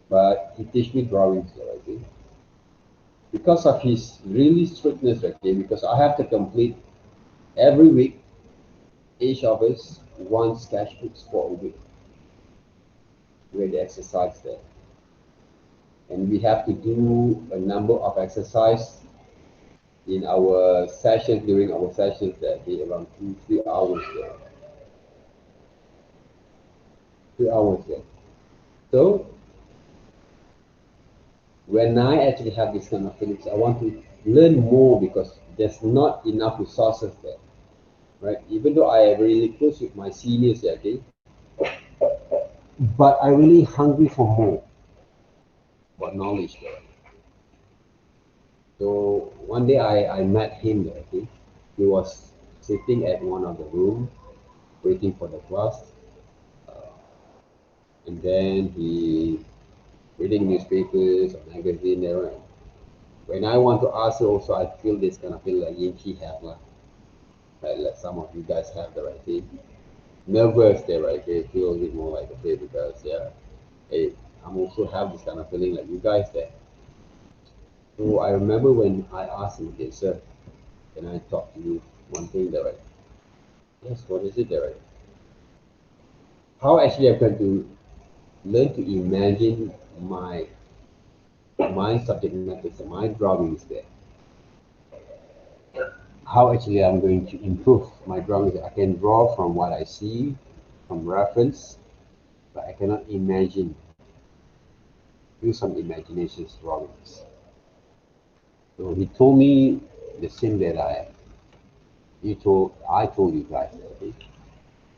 Speaker 1: But he teach me drawings there, okay? Because of his really strictness, okay, because I have to complete every week, each of us 1 sketchbooks for a week, where the exercise there. And we have to do a number of exercise in our sessions, during our sessions that be around 2-3 hours there. 3 hours there. So when I actually have this kind of feelings, I want to learn more because there's not enough resources there. Right? Even though I am really close with my seniors there, okay, but I really hungry for more about knowledge there. So one day I met him there, okay. He was sitting at one of the room waiting for the class, and then he reading newspapers or magazine there. Right? When I want to ask also, I feel this kind of feel like Yankee have like some of you guys have the right thing. Nervous there, right? Okay, feel a bit more like okay because yeah, hey, I'm also have this kind of feeling like you guys there. So I remember when I asked him, okay, sir, can I talk to you one thing there, right? Yes, what is it there, right? How actually I'm going to learn to imagine my subject matters, my drawings there. How actually I'm going to improve my drawings. I can draw from what I see, from reference, but I cannot imagine, do some imaginations drawings. So he told me the same that I told you guys, okay?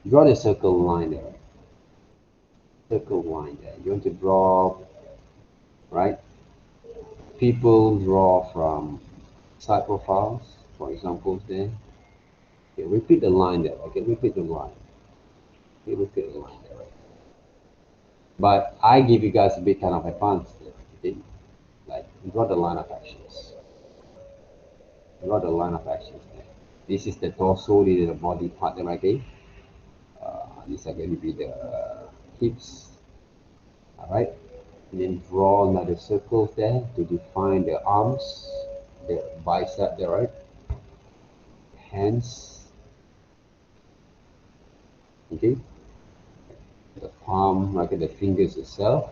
Speaker 1: Draw the circle line there. Circle line there. You want to draw, right? People draw from side profiles, for example, there. Okay, repeat the line there. Okay, repeat the line. Okay, repeat the line there. Right? But I give you guys a bit kind of advance there. Okay, like draw the line of actions. Draw the line of actions there. This is the torso. This is the body part there. Okay. These are going to be the hips. All right. And then draw another circle there to define the arms, the bicep there, right? Hands, okay? The palm, like the fingers itself.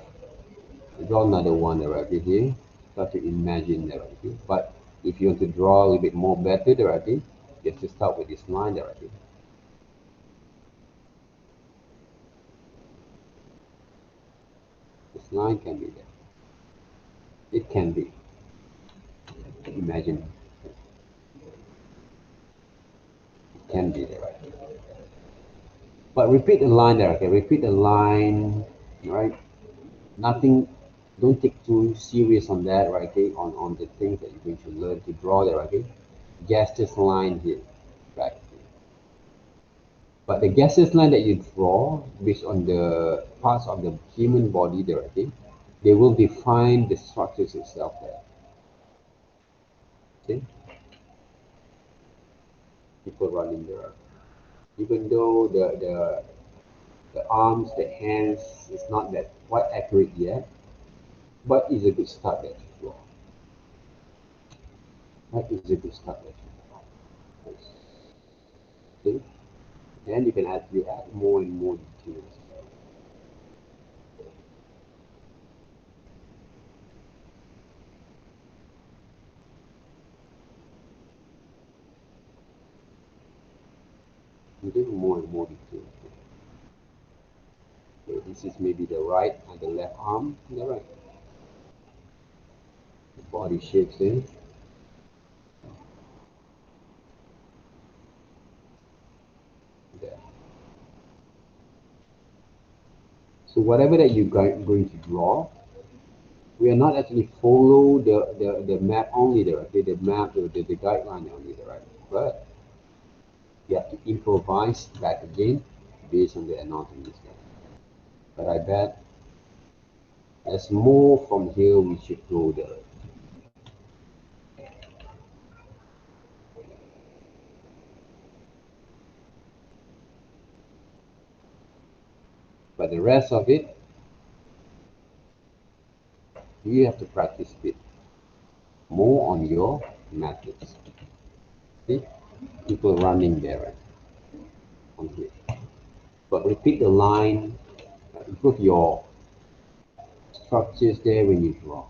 Speaker 1: Draw another one right here. Start to imagine there, okay? But if you want to draw a little bit more better there, okay? You have to start with this line there, okay? This line can be there. It can be. Imagine. It can be there, right? But repeat the line there, okay? Repeat the line, right? Nothing, don't take too serious on that, right? Okay? On the things that you're going to learn to draw there, okay? Gaseous line here, right? But the gaseous line that you draw based on the parts of the human body there, okay? They will define the structures itself there. Okay? People running there. Even though the arms, the hands is not that quite accurate yet, but it's a good start that you draw. That is a good start that you draw. Okay? And you can add more and more details. You get more and more details. Okay, this is maybe the right and the left arm, the right. The body shapes there. There. So whatever that you're going to draw, we are not actually follow the map only there, okay? The map, the guideline only there, right? But you have to improvise back again based on the anatomy there. But I bet as more from here we should go there. But the rest of it, you have to practice a bit more on your methods. See, people running there right? On here. But repeat the line, improve your structures there when you draw.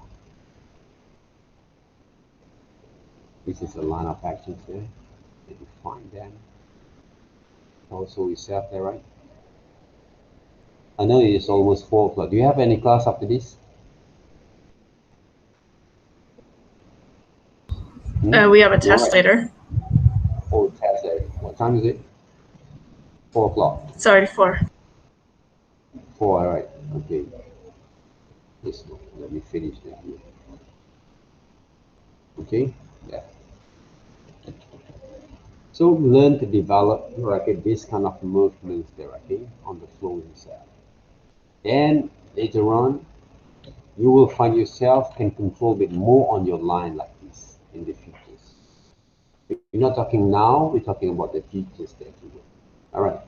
Speaker 1: This is a line of actions there. And you find them. Also yourself there, right? I know it's almost 4 o'clock. Do you have any class after this?
Speaker 7: We have a test later.
Speaker 1: Oh, test later. What time is it? 4 o'clock.
Speaker 7: Sorry, 4.
Speaker 1: 4, all right. Okay. Yes, let me finish that here. Okay? Yeah. So learn to develop this kind of movements there, okay, on the floor itself. And later on, you will find yourself can control a bit more on your line like this in the futures. We're not talking now, we're talking about the futures there too. All right.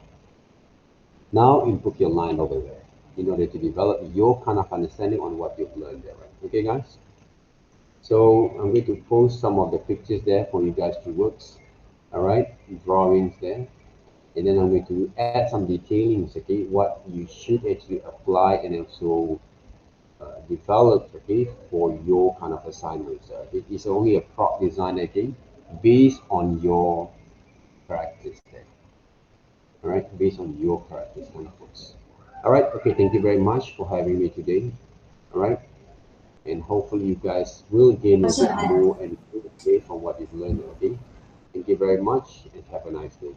Speaker 1: Now improve your line over there in order to develop your kind of understanding on what you've learned there, right? Okay, guys? So I'm going to post some of the pictures there for you guys to work. All right, drawings there. And then I'm going to add some detailings, okay, what you should actually apply and also develop, okay, for your kind of assignments. It is only a prop design, okay, based on your practice there. All right, based on your practice kind of books. All right, okay, thank you very much for having me today. All right, and hopefully you guys will gain a bit more and from what you've learned, okay. Thank you very much and have a nice day.